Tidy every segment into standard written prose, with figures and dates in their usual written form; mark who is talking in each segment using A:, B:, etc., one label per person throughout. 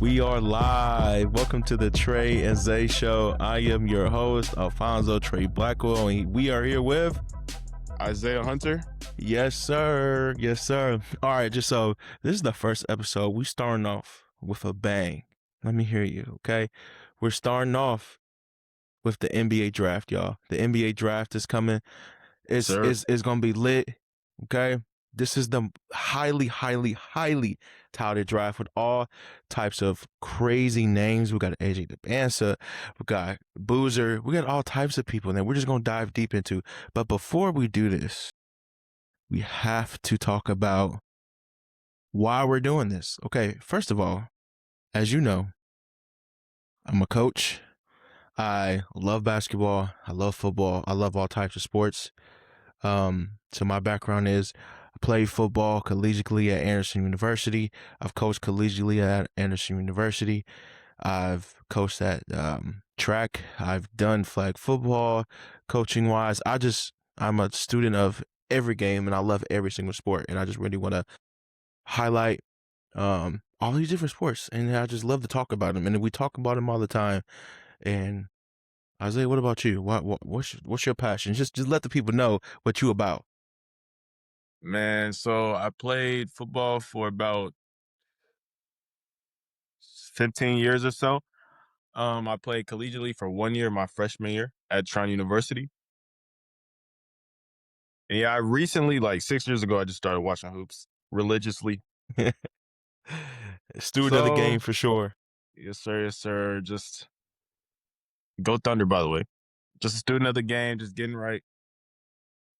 A: We are live. Welcome to the Tre and Zay Show. I am your host, Alfonso Trey Blackwell, and we are here with
B: Isaiah Hunter.
A: Yes, sir. Yes, sir. All right, just so this is the first episode. We starting off with a bang. Let me hear you, okay? We're starting off with the NBA draft, y'all. The NBA draft is coming. It's gonna be lit, okay? This is the highly touted draft with all types of crazy names. We got AJ DeBansa, we got Boozer, we got all types of people, and we're just gonna dive deep into. But before we do this, we have to talk about why we're doing this. Okay, first of all, as you know, I'm a coach. I love basketball. I love football. I love all types of sports. So my background is I played football collegiately at Anderson University. I've coached collegiately at Anderson University. I've coached at track. I've done flag football, coaching wise. I'm a student of every game, and I love every single sport. And I just really want to highlight all these different sports, and I just love to talk about them. And we talk about them all the time. And Isaiah, what about you? What's your passion? Just let the people know what you about.
B: Man, so I played football for about 15 years or so. I played collegiately for 1 year, my freshman year at Tre University. And yeah, I recently, like 6 years ago, I just started watching hoops religiously.
A: Student of the game for sure.
B: Yes, sir. Yes, sir. Just go Thunder, by the way. Just a student of the game, just getting right.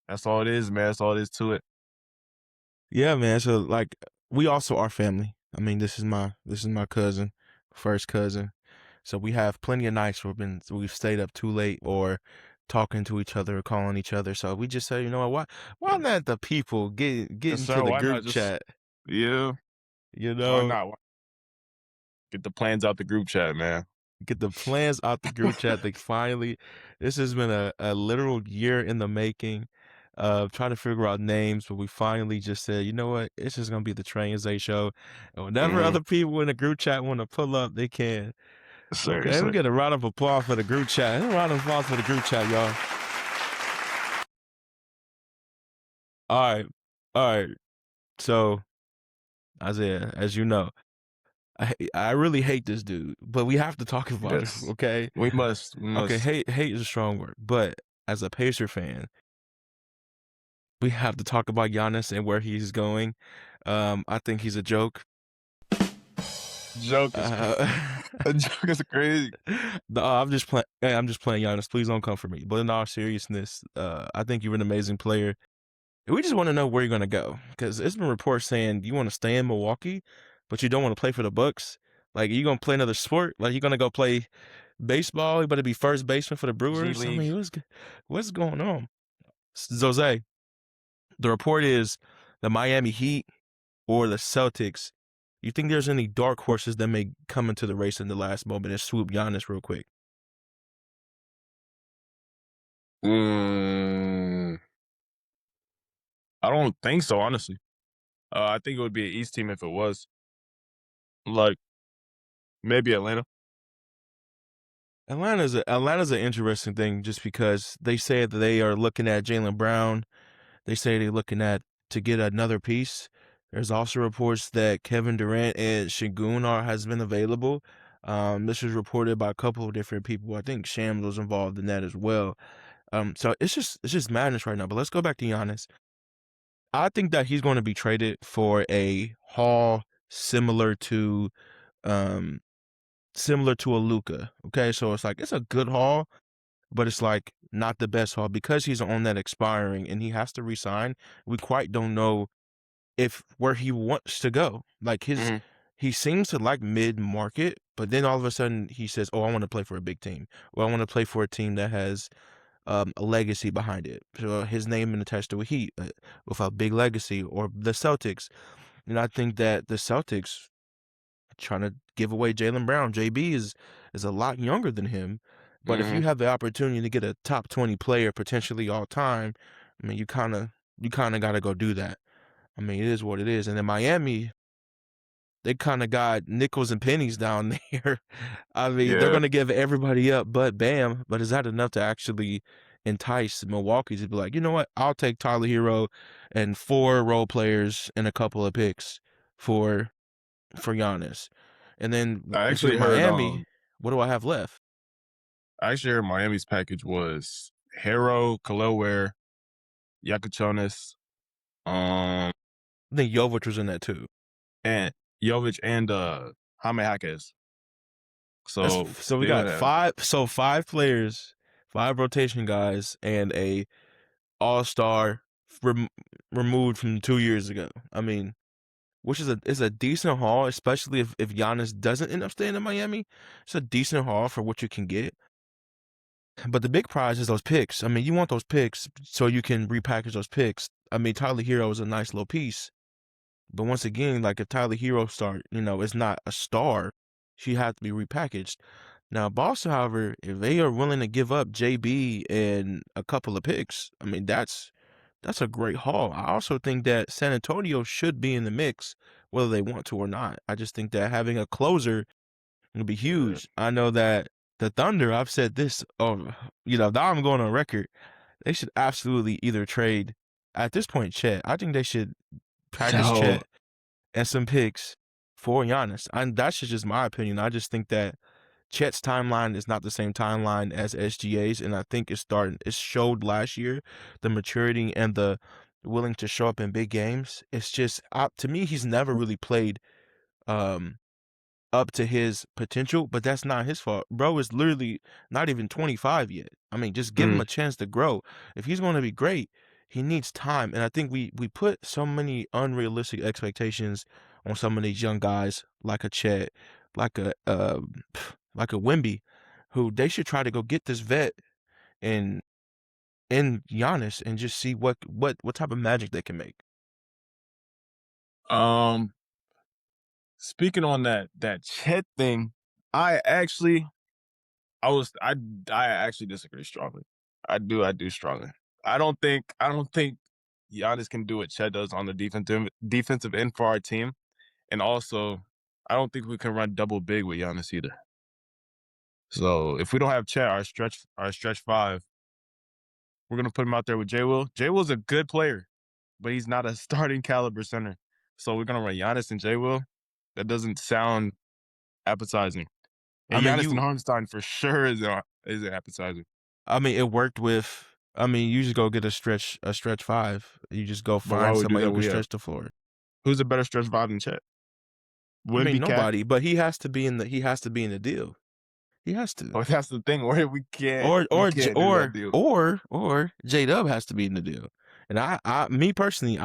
B: That's all it is, man. That's all it is to it.
A: Yeah, man. So like we also are family. I mean, this is my cousin, first cousin. So we have plenty of nights where we've stayed up too late or talking to each other or calling each other. So we just say, you know what, why not the people get
B: Yes,
A: into
B: sir.
A: the
B: Why
A: group
B: not just,
A: chat?
B: yeah,
A: You
B: why
A: know,
B: not? Get the plans out the group chat, man.
A: get the plans out the group chat. They finally, this has been a literal year in the making of trying to figure out names, but we finally just said, you know what, it's just gonna be the Tre and Zay Show. And whenever other people in the group chat want to pull up, they can.
B: Yes, sir.
A: Okay,
B: Yes,
A: we
B: sir.
A: get a round of applause for the group chat. A round of applause for the group chat, y'all. All right. So Isaiah, as you know, I really hate this dude, but we have to talk about
B: Yes.
A: him. Okay,
B: We must.
A: okay. Hate is a strong word, but as a Pacer fan, we have to talk about Giannis and where he's going. I think he's a joke.
B: Joke is a joke is crazy.
A: I'm just playing. I'm just playing Giannis. Please don't come for me. But in all seriousness, I think you're an amazing player. We just want to know where you're going to go, because it's been reports saying you want to stay in Milwaukee, but you don't want to play for the Bucks. Like, are you going to play another sport? Like, you going to go play baseball? You better be first baseman for the Brewers? I mean, what's going on? Jose, the report is the Miami Heat or the Celtics. You think there's any dark horses that may come into the race in the last moment and swoop Giannis real quick?
B: I don't think so, honestly. I think it would be an East team if it was. Like, maybe Atlanta.
A: Atlanta's an interesting thing just because they say that they are looking at Jaylen Brown. They say they're looking at to get another piece. There's also reports that Kevin Durant and Şengün has been available. This was reported by a couple of different people. I think Shams was involved in that as well. So it's just madness right now. But let's go back to Giannis. I think that he's going to be traded for a haul similar to a Luka. Okay, so it's a good haul, but it's like not the best haul because he's on that expiring and he has to resign. We quite don't know if where he wants to go. Like he seems to like mid market, but then all of a sudden he says, "Oh, I want to play for a big team. Or I want to play for a team that has a legacy behind it." So his name been attached to a Heat with a big legacy, or the Celtics. And I think that the Celtics trying to give away Jaylen Brown. JB is a lot younger than him, but if you have the opportunity to get a top 20 player potentially all time, I mean, you kind of got to go do that. I mean, it is what it is. And then Miami, they kind of got nickels and pennies down there. I mean, they're
B: Yeah.
A: going to give everybody up but Bam. But is that enough to actually entice Milwaukee to be like, you know what? I'll take Tyler Hero and 4 role players and a couple of picks for Giannis. And then
B: I
A: if you're
B: actually heard
A: Miami, what do I have left?
B: Miami's package was Hero, Khalil Ware, Yakuchonis, um,
A: I think Jovic was in that too.
B: and Jovic and Jaime Jaquez. So
A: So we
B: they would
A: got
B: have
A: 5 players, 5 rotation guys, and a all-star removed from 2 years ago. I mean, which is a decent haul, especially if Giannis doesn't end up staying in Miami. It's a decent haul for what you can get. But the big prize is those picks. I mean, you want those picks so you can repackage those picks. I mean, Tyler Hero is a nice little piece. But once again, like if Tyler Hero is not a star, she had to be repackaged. Now, Boston, however, if they are willing to give up JB and a couple of picks, I mean, that's a great haul. I also think that San Antonio should be in the mix, whether they want to or not. I just think that having a closer would be huge. I know that the Thunder, I've said this, now I'm going on record. They should absolutely either trade, at this point, Chet. I think they should package
B: no.
A: Chet and some picks for Giannis. And that's just my opinion. I just think that Chet's timeline is not the same timeline as SGA's, and I think it showed last year, the maturity and the willing to show up in big games. It's just to me, he's never really played um up to his potential, but that's not his fault. Bro is literally not even 25 yet. I mean, just give him
B: Mm.
A: a chance to grow. If he's going to be great, he needs time. And I think we put so many unrealistic expectations on some of these young guys, like a Chet, like a like a Wemby, who they should try to go get this vet and in Giannis and just see what type of magic they can make.
B: Um, Speaking on that Chet thing, I actually I actually disagree strongly. I do strongly. I don't think Giannis can do what Chet does on the defensive end for our team. And also, I don't think we can run double big with Giannis either. So if we don't have Chet, our stretch 5, we're gonna put him out there with J Will. J Will's a good player, but he's not a starting caliber center. So we're gonna run Giannis and J Will. That doesn't sound appetizing.
A: I
B: And
A: mean,
B: Giannis and Hartenstein for sure is appetizing.
A: it worked with. I mean, you just go get a stretch 5. You just go
B: But why
A: find
B: would we do
A: somebody
B: that?
A: who can stretch the floor.
B: Who's a better stretch 5 than Chet?
A: I mean,
B: Wemby, Cat.
A: nobody, but he has to be in the deal. He has to.
B: Oh, that's the thing. Where
A: Or
B: we
A: or J-
B: can't do that deal.
A: or J Dub has to be in the deal. And me personally,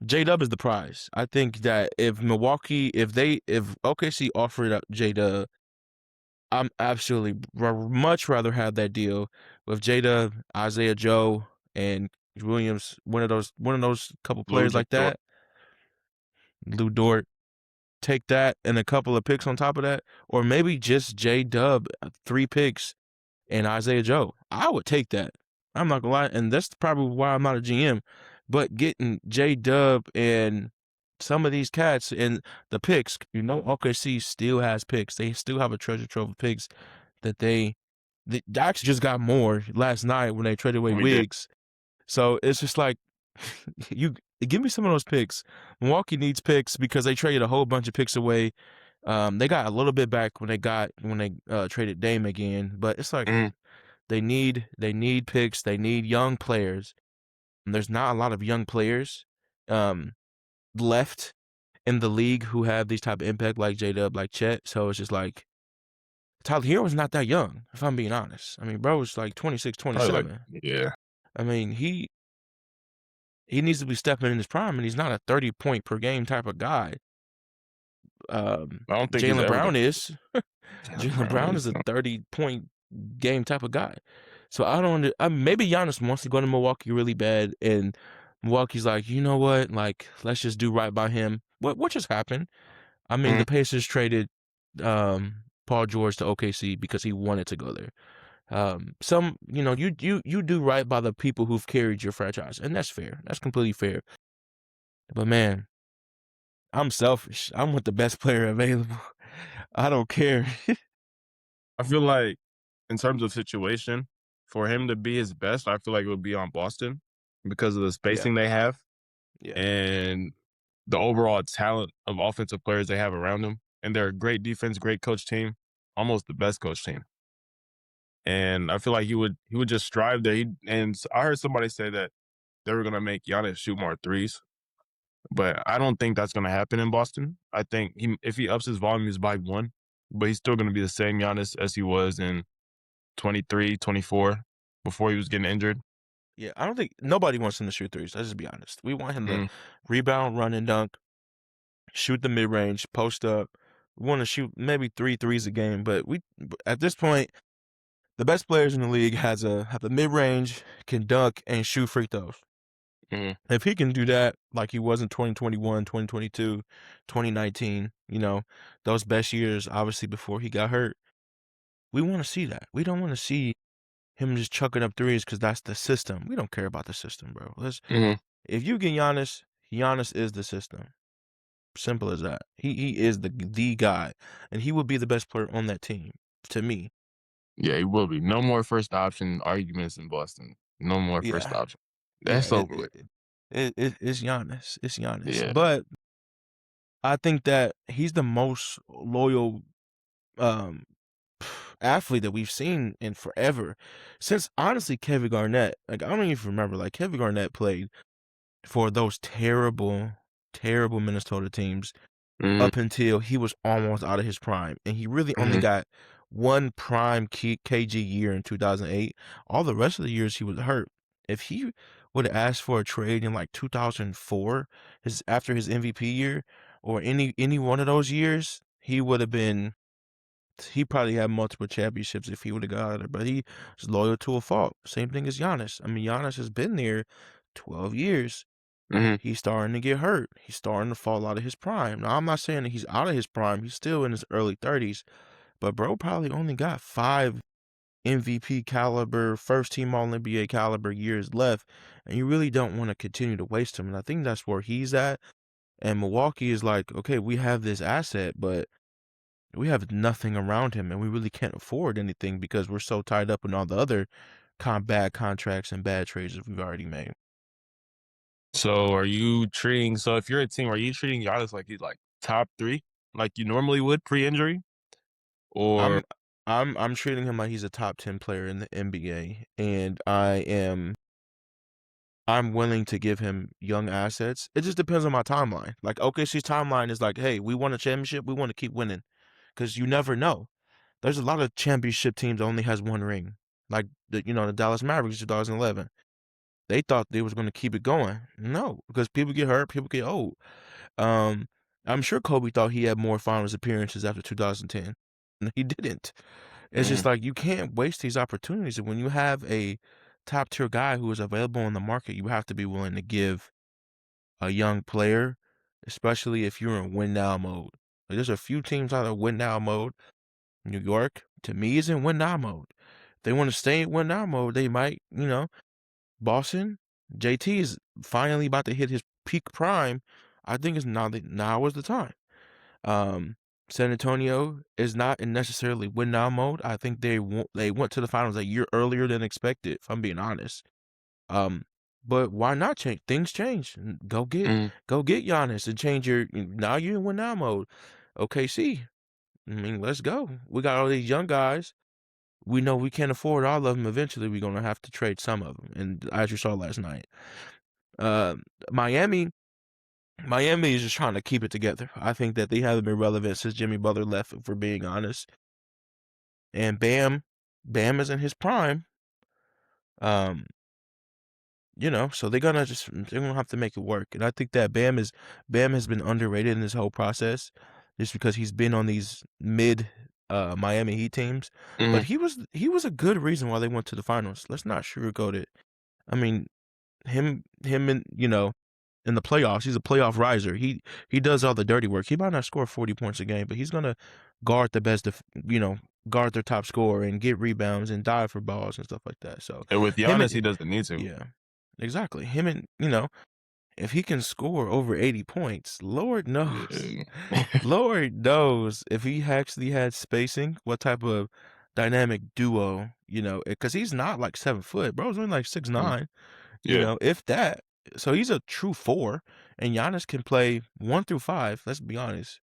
A: J Dub is the prize. I think that if OKC offered up J Dub, I'm absolutely much rather have that deal with J Dub, Isaiah Joe, and Williams. One of those couple
B: Lou
A: players like
B: Dort.
A: that. Lou Dort. Take that and a couple of picks on top of that, or maybe just J Dub, 3 picks and Isaiah Joe. I would take that. I'm not gonna lie, and that's probably why I'm not a GM. But getting J Dub and some of these cats and the picks, OKC still has picks. They still have a treasure trove of picks that they actually just got more last night when they traded away
B: We did.
A: Wiggs. So it's just like you give me some of those picks. Milwaukee needs picks because they traded a whole bunch of picks away. They got a little bit back when they traded Dame again, but it's like
B: Mm.
A: they need picks. They need young players. And there's not a lot of young players left in the league who have these type of impact like J Dub, like Chet. So it's just like Tyler Hero's not that young, if I'm being honest. I mean, bro is like 26,
B: Probably like
A: 27.
B: yeah.
A: I mean, he needs to be stepping in his prime, and he's not a 30-point per game type of guy.
B: I don't think he's
A: Jaylen
B: ever
A: Brown
B: gonna be.
A: is. Jaylen Brown is a 30-point game type of guy. So I don't. Maybe Giannis wants to go to Milwaukee really bad, and Milwaukee's like, you know what? Like, let's just do right by him. What just happened? I mean, the Pacers traded Paul George to OKC because he wanted to go there. You do right by the people who've carried your franchise, and that's fair. That's completely fair. But man, I'm selfish. I want the best player available. I don't care.
B: I feel like in terms of situation, for him to be his best, I feel like it would be on Boston because of the
A: Yeah,
B: spacing they have
A: yeah,
B: and the overall talent of offensive players they have around them. And they're a great defense, great coach team, almost the best coach team. And I feel like he would just strive there. And I heard somebody say that they were gonna make Giannis shoot more threes, but I don't think that's gonna happen in Boston. I think if he ups his volume, he's by one, but he's still gonna be the same Giannis as he was in 23, 24 before he was getting injured.
A: yeah. I don't think nobody wants him to shoot threes. Let's just be honest. We want him to
B: Mm,
A: rebound, run and dunk, shoot the mid range, post up. We want to shoot maybe 3 threes a game, but at this point, the best players in the league have a mid range, can dunk and shoot free throws.
B: mm,
A: If he can do that like he was in 2021, 2022, 2019, those best years obviously before he got hurt, we want to see that. We don't want to see him just chucking up threes because that's the system. We don't care about the system, bro.
B: mhm.
A: If you get Giannis, Giannis is the system. Simple as that. He is the guy, and he would be the best player on that team to me.
B: Yeah, he will be. No more first option arguments in Boston. No more first
A: Yeah,
B: option.
A: yeah.
B: That's over with.
A: It's Giannis. It's Giannis.
B: Yeah.
A: But I think that he's the most loyal um athlete that we've seen in forever. Since honestly Kevin Garnett. Like I don't even remember. Like Kevin Garnett played for those terrible, terrible Minnesota teams
B: Mhm,
A: up until he was almost out of his prime. And he really only
B: mhm,
A: got one prime KG year in 2008. All the rest of the years he was hurt. If he would have asked for a trade in like 2004, after his MVP year, or any one of those years, he probably had multiple championships if he would have got out of it, but he was loyal to a fault. Same thing as Giannis. I mean, Giannis has been there 12 years.
B: mhm.
A: He's starting to get hurt. He's starting to fall out of his prime. Now, I'm not saying that he's out of his prime. He's still in his early 30s, but bro probably only got 5 MVP caliber, first team All NBA caliber years left, and you really don't want to continue to waste him. And I think that's where he's at. And Milwaukee is like, okay, we have this asset, but we have nothing around him, and we really can't afford anything because we're so tied up in all the other bad contracts and bad trades that we've already made.
B: So if you're a team, are you treating Giannis like he's like top 3 like you normally would pre-injury? Or
A: I'm I'm treating him like he's a top 10 player in the NBA, and I'm willing to give him young assets. It just depends on my timeline. Like OKC's timeline is like, hey, we won a championship, we want to keep winning, because you never know. There's a lot of championship teams that only has one ring, like the Dallas Mavericks 2011. They thought they was going to keep it going. No, because people get hurt, people get old. Um, I'm sure Kobe thought he had more finals appearances after 2010. He didn't. It's just
B: Mhm,
A: like you can't waste these opportunities. And when you have a top tier guy who is available in the market, you have to be willing to give a young player, especially if you're in win now mode. Like, there's a few teams out of win now mode. New York, to me, is in win now mode. If they want to stay in win now mode, they might. Boston, JT is finally about to hit his peak prime. I think it's now is the time. Um, San Antonio is not in necessarily win now mode. I think they went to the finals a year earlier than expected, if I'm being honest. Um, but why not change? Things change.
B: mhm.
A: Go get Giannis and change now you're in win now mode. OKC. I mean, let's go. We got all these young guys. We know we can't afford all of them. Eventually, we're gonna have to trade some of them, and as you saw last night, uh, Miami, Miami is just trying to keep it together. I think that they haven't been relevant since Jimmy Butler left, if we're being honest. And Bam is in his prime. Um, so they're gonna have to make it work. And I think that Bam has been underrated in this whole process, just because he's been on these mid Miami Heat teams. But
B: Mhm.
A: he was a good reason why they went to the finals. Let's not sugarcoat it. I mean, him and in the playoffs, he's a playoff riser. He does all the dirty work. He might not score 40 points a game, but he's gonna guard the best of guard their top scorer and get rebounds and dive for balls and stuff like that. So
B: And with
A: him
B: Giannis,
A: and
B: he doesn't need to.
A: yeah, exactly. Him and if he can score over 80 points, Lord knows.
B: Yeah.
A: Lord knows if he actually had spacing, what type of dynamic duo, because he's not like 7 foot, bro. He's only like six
B: Mm,
A: nine,
B: yeah.
A: if that. So he's a true four, and Giannis can play 1 through 5. Let's be honest.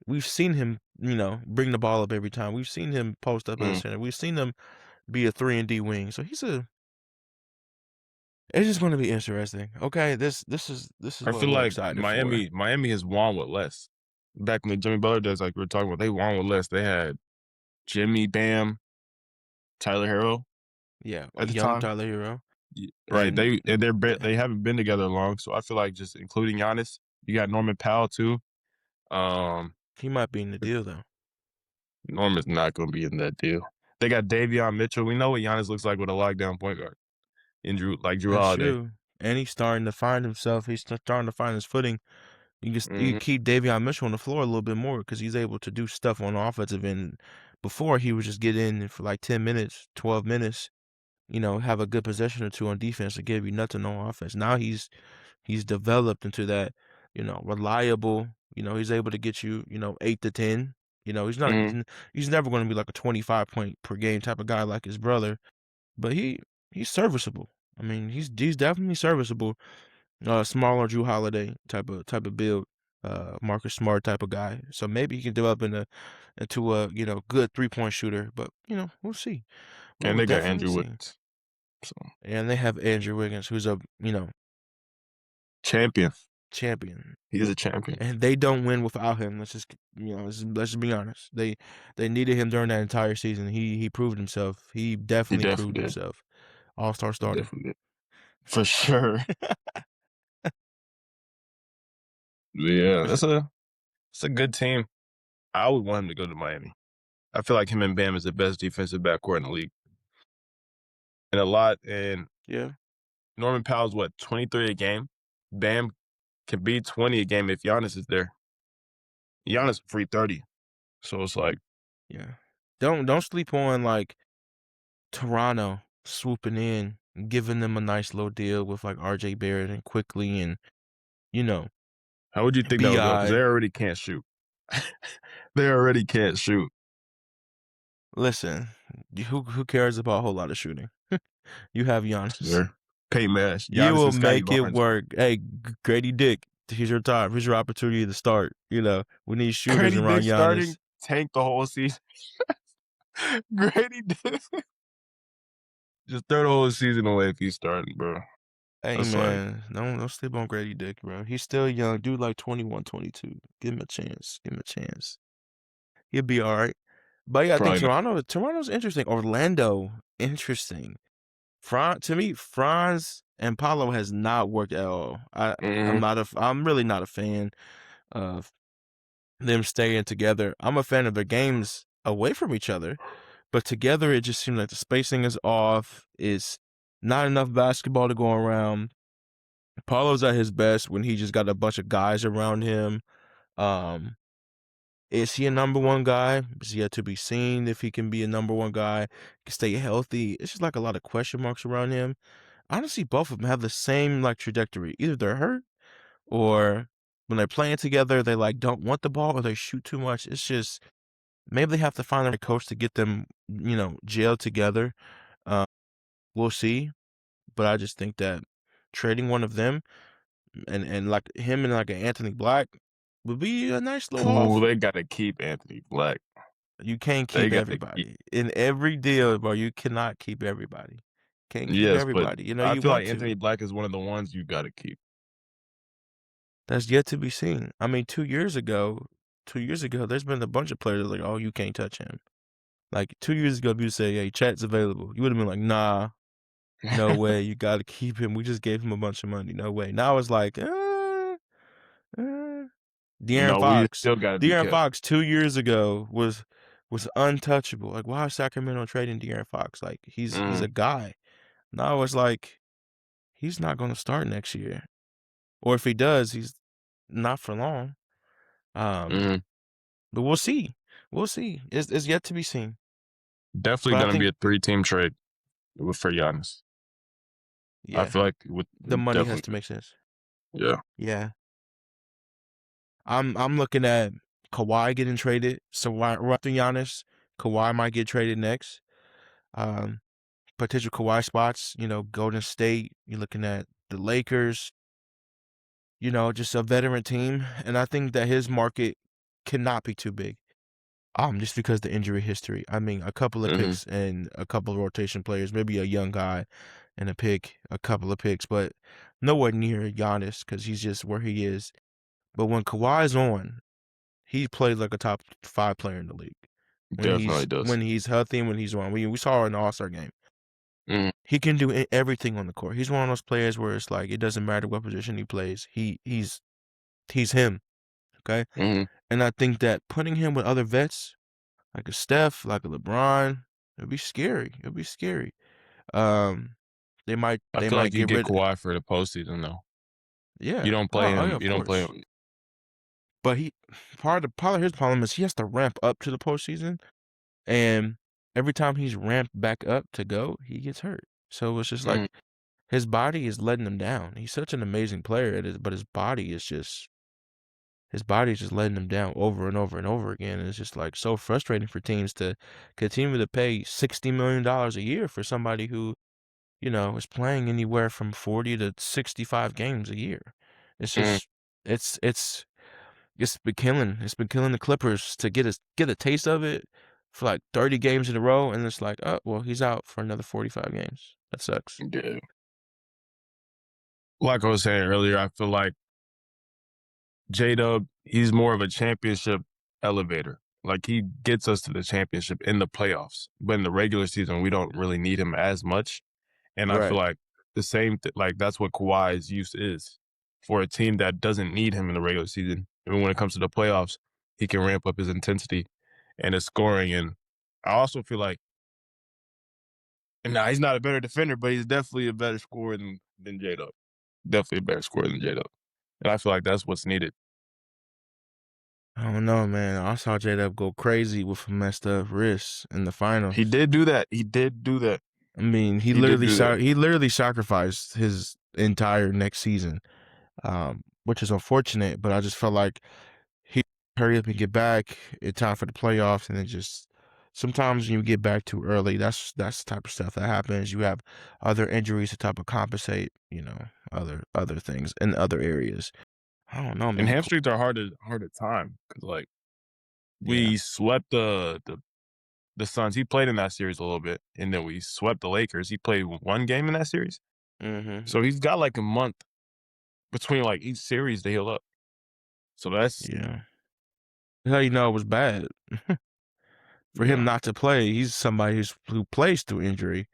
A: We've seen him, bring the ball up every time. We've seen him post up at the
B: Mm.
A: center. We've seen him be a 3 and D wing. So it's just going to be interesting. Okay, this is
B: I
A: what
B: feel
A: we're
B: like
A: excited for.
B: Miami has won with less. Back in the Jimmy Butler days, like we were talking about, they won with less. They had Jimmy, Bam, Tyler Hero
A: Yeah, a
B: at the
A: young
B: time.
A: Tyler Hero,
B: Right.
A: and yeah,
B: They haven't been together long. So I feel like just including Giannis, you got Norman Powell too. Um,
A: he might be in the deal though.
B: Norman's not going to be in that deal. They got Davion Mitchell. We know what Giannis looks like with a lockdown point guard. Drew
A: That's
B: Holiday.
A: true. And he's starting to find himself. He's starting to find his footing. You
B: Hmm.
A: keep Davion Mitchell on the floor a little bit more because he's able to do stuff on the offensive end. Before he would just get in for like 10 minutes, 12 minutes, have a good possession or two on defense to give you nothing on offense. Now he's developed into that, reliable. He's able to get you, 8 to 10. He's not
B: Hmm.
A: he's never going to be like a 25 point per game type of guy like his brother, but he's serviceable. I mean, he's definitely serviceable. Smaller Drew Holiday type of build, Marcus Smart type of guy. So maybe he can develop into a good 3 point shooter. But we'll see. We
B: And
A: will
B: they got
A: definitely
B: Andrew
A: see.
B: Wiggins. So
A: And they have Andrew Wiggins, who's a
B: champion.
A: champion,
B: He is a champion.
A: and they don't win without him. Let's just be honest. They needed him during that entire season. He proved himself. He
B: He
A: definitely proved
B: definitely did.
A: himself. All-star
B: He
A: starter.
B: definitely did. For sure. Yeah,
A: For sure.
B: it's a good team. I would want him to go to Miami. I feel like him and Bam is the best defensive backcourt in the league. And
A: Yeah.
B: Norman Powell's what, 23 a game? Bam can be 20 a game if Giannis is there. Giannis free 30. So it's like,
A: Yeah. Don't sleep on like Toronto swooping in, giving them a nice little deal with like RJ Barrett and Quickly and you know
B: how would you think that would go? Because they
A: Bi.
B: already can't shoot. They already can't shoot.
A: Listen, who cares about a whole lot of shooting? You have Giannis.
B: Sure. Pay Mash.
A: You
B: Giannis
A: will
B: and Scotty
A: make it
B: Barnes.
A: work. Hey, Grady Dick, here's your time. Here's your opportunity to start. We need shooters
B: Grady
A: around
B: Dick
A: Giannis.
B: starting, tank the whole season. Grady Dick. Just throw the whole season away if he's starting, bro.
A: Hey
B: That's like
A: man, don't sleep on Grady Dick, bro. He's still young, dude. Like 21, 22. Give him a chance. Give him a chance. He'll be all right. But yeah, I think
B: probably not.
A: Toronto's interesting. Orlando, interesting. To me, Franz and Paulo has not worked at all.
B: Mhm.
A: I'm really not a fan of them staying together. I'm a fan of their games away from each other, but together it just seems like the spacing is off. It's not enough basketball to go around. Paulo's at his best when he just got a bunch of guys around him. Um, Is he a number one guy? It's yet to be seen if he can be a number one guy, can stay healthy. It's just like a lot of question marks around him. Honestly, both of them have the same like trajectory. Either they're hurt or when they're playing together, they like don't want the ball or they shoot too much. It's just maybe they have to find a coach to get them, gelled together. Um, we'll see. But I just think that trading one of them and like him and like an Anthony Black would be a nice little
B: Ooh,
A: off.
B: they gotta keep Anthony Black.
A: You can't
B: They
A: keep
B: gotta keep.
A: everybody. In every deal, bro, you cannot keep everybody. Can't keep
B: Yes, but
A: everybody.
B: I
A: You
B: feel
A: want
B: like
A: to.
B: Anthony Black is one of the ones you gotta keep.
A: That's yet to be seen. I mean, 2 years ago, there's been a bunch of players like, oh, you can't touch him. Like 2 years ago, if you say, hey, Chat's available, you would have been like, nah, no way. You got to keep him. We just gave him a bunch of money. No way. Now it's like, uh. De'Aaron
B: No, we
A: Fox.
B: still gotta be
A: De'Aaron
B: kept.
A: Fox 2 years ago was untouchable. Like, why is Sacramento trading De'Aaron Fox? Like, he's
B: Mhm.
A: a guy. Now it's like he's not going to start next year, or if he does, he's not for long. Um,
B: Mhm.
A: but we'll see. We'll see. It's yet to be seen.
B: Definitely
A: But I
B: gonna be
A: think,
B: a 3-team trade for Giannis. I
A: yeah,
B: feel like
A: the money has
B: definitely
A: to make sense.
B: Yeah.
A: Yeah. I'm looking at Kawhi getting traded. So right after Giannis, Kawhi might get traded next. Um, Potential Kawhi spots, Golden State. You're looking at the Lakers. Just a veteran team, and I think that his market cannot be too big. Just because the injury history. I mean, a couple of
B: Hmm.
A: picks and a couple of rotation players, maybe a young guy and a couple of picks, but nowhere near Giannis because he's just where he is. But when Kawhi's on, he plays like a top 5 player in the league. When
B: Definitely
A: he's
B: does.
A: when he's healthy and when he's on. We saw it in the All-Star game.
B: Mhm.
A: He can do everything on the court. He's one of those players where it's like it doesn't matter what position he plays. He's him, okay?
B: Mhm.
A: And I think that putting him with other vets like a Steph, like a LeBron, it'd be scary. It'd be scary. Um, they might
B: I
A: they
B: feel
A: might
B: like you
A: get
B: get
A: rid of.
B: Kawhi for the postseason though. You
A: Yeah.
B: don't play
A: Oh yeah,
B: him.
A: of
B: You don't play
A: course.
B: him.
A: But part of his problem is he has to ramp up to the postseason, and every time he's ramped back up to go, he gets hurt. So it's just
B: Mhm.
A: like his body is letting him down. He's such an amazing player, but his body is just letting him down over and over and over again. And it's just like so frustrating for teams to continue to pay $60 million a year for somebody who is playing anywhere from 40 to 65 games a year. It's
B: Mhm.
A: just it's it's been killing the Clippers to get a taste of it for like 30 games in a row, and it's like, oh well, he's out for another 45 games. That sucks.
B: Yeah. Like I was saying earlier, I feel like J-Dub, he's more of a championship elevator. Like he gets us to the championship in the playoffs. But in the regular season, we don't really need him as much. And I feel
A: Right.
B: like like that's what Kawhi's use is for a team that doesn't need him in the regular season. And when it comes to the playoffs, he can ramp up his intensity and his scoring. And I also feel like, and now he's not a better defender, but he's definitely a better scorer than J-Dub. Definitely a better scorer than J-Dub. And I feel like that's what's needed.
A: I don't know, man. I saw J-Dub go crazy with a messed up wrist in the
B: He
A: finals.
B: did do that. He did do that.
A: I mean, he
B: He did
A: literally
B: do that.
A: he literally sacrificed his entire next season, which is unfortunate. But I just felt like he hurry up and get back in time for the playoffs, and it just sometimes when you get back too early, that's the type of stuff that happens. You have other injuries to type of compensate, other things in other areas. I don't know,
B: And
A: man.
B: hamstrings are hard to time because like
A: Yeah.
B: we swept the Suns. He played in that series a little bit, and then we swept the Lakers. He played one game in that series,
A: Mm-hmm.
B: so he's got like a month between like each series to heal up. So that's
A: Yeah. That's how you know it was bad. For him
B: yeah.
A: not to play, he's somebody who plays through injury,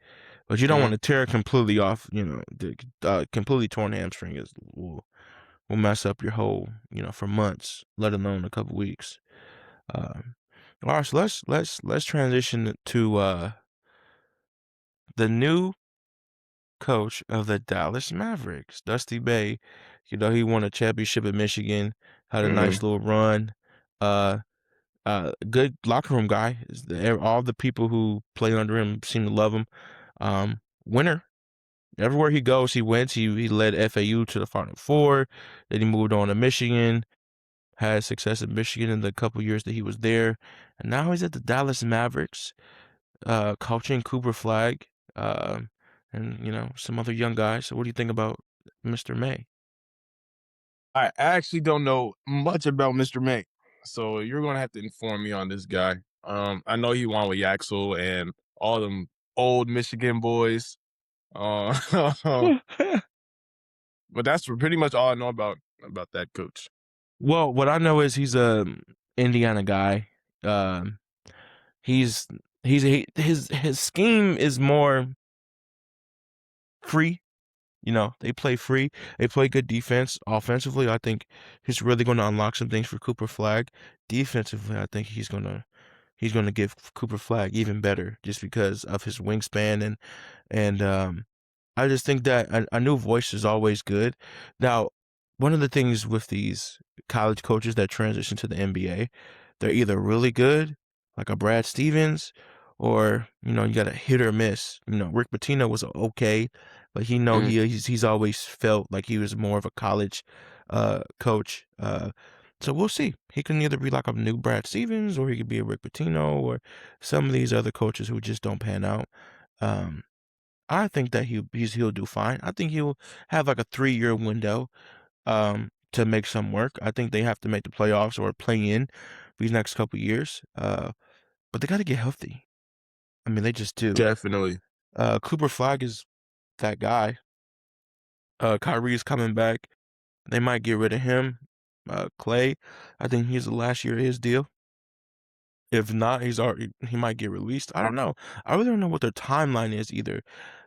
A: but you don't want
B: Mhm.
A: to tear completely off. The completely torn hamstring will mess up your whole, for months, let alone a couple weeks. Um, all right, so let's transition to the new coach of the Dallas Mavericks, Dusty Bay. He won a championship at Michigan, had a
B: Mhm.
A: nice little run. Uh, Good locker room guy. All the people who play under him seem to love him. Winner. Everywhere he goes, he wins. He led FAU to the Final Four. Then he moved on to Michigan. Had success at Michigan in the couple years that he was there, and now he's at the Dallas Mavericks, coaching Cooper Flag, and some other young guys. So, what do you think about Mr. May?
B: I actually don't know much about Mr. May, so you're gonna have to inform me on this guy. I know he won with Yaxel and all them old Michigan boys. Uh, but that's pretty much all I know about that coach.
A: Well, what I know is he's a Indiana guy. Um, he's his scheme is more free. They play free. They play good defense. Offensively, I think he's really going to unlock some things for Cooper Flag. Defensively, I think he's gonna give Cooper Flag even better just because of his wingspan and I just think that a new voice is always good. Now, one of the things with these college coaches that transition to the NBA, they're either really good, like a Brad Stevens, or you got a hit or miss. Rick Pitino was okay, but he's always felt like he was more of a college coach. So we'll see. He can either be like a new Brad Stevens, or he could be a Rick Pitino, or some of these other coaches who just don't pan out. I think that he'll do fine. I think he'll have like a 3-year window to make some work. I think they have to make the playoffs or play in these next couple years. But they got to get healthy. I mean, they just do.
B: Definitely.
A: Cooper Flag is that guy. Kyrie's coming back. They might get rid of him. Clay, I think he's the last year of his deal. If not, he might get released. I don't know. I really don't know what their timeline is either,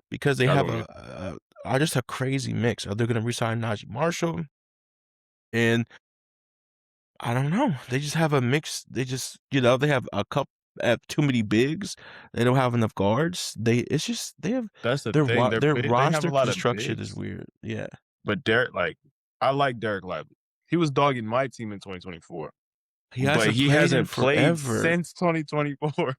A: because they
B: I
A: have
B: don't know.
A: just a crazy mix. Are they going to resign Najee Marshall? And I don't know. They just have a mix. They just, they have have too many bigs. They don't have enough guards. They have
B: That's the thing.
A: their
B: They have a
A: roster
B: lot of
A: construction is
B: bigs,
A: weird. Yeah.
B: but I like Derek Lively. He was dogging my team in 2024,
A: He
B: but
A: hasn't
B: he
A: played in
B: hasn't played
A: forever.
B: since 2024.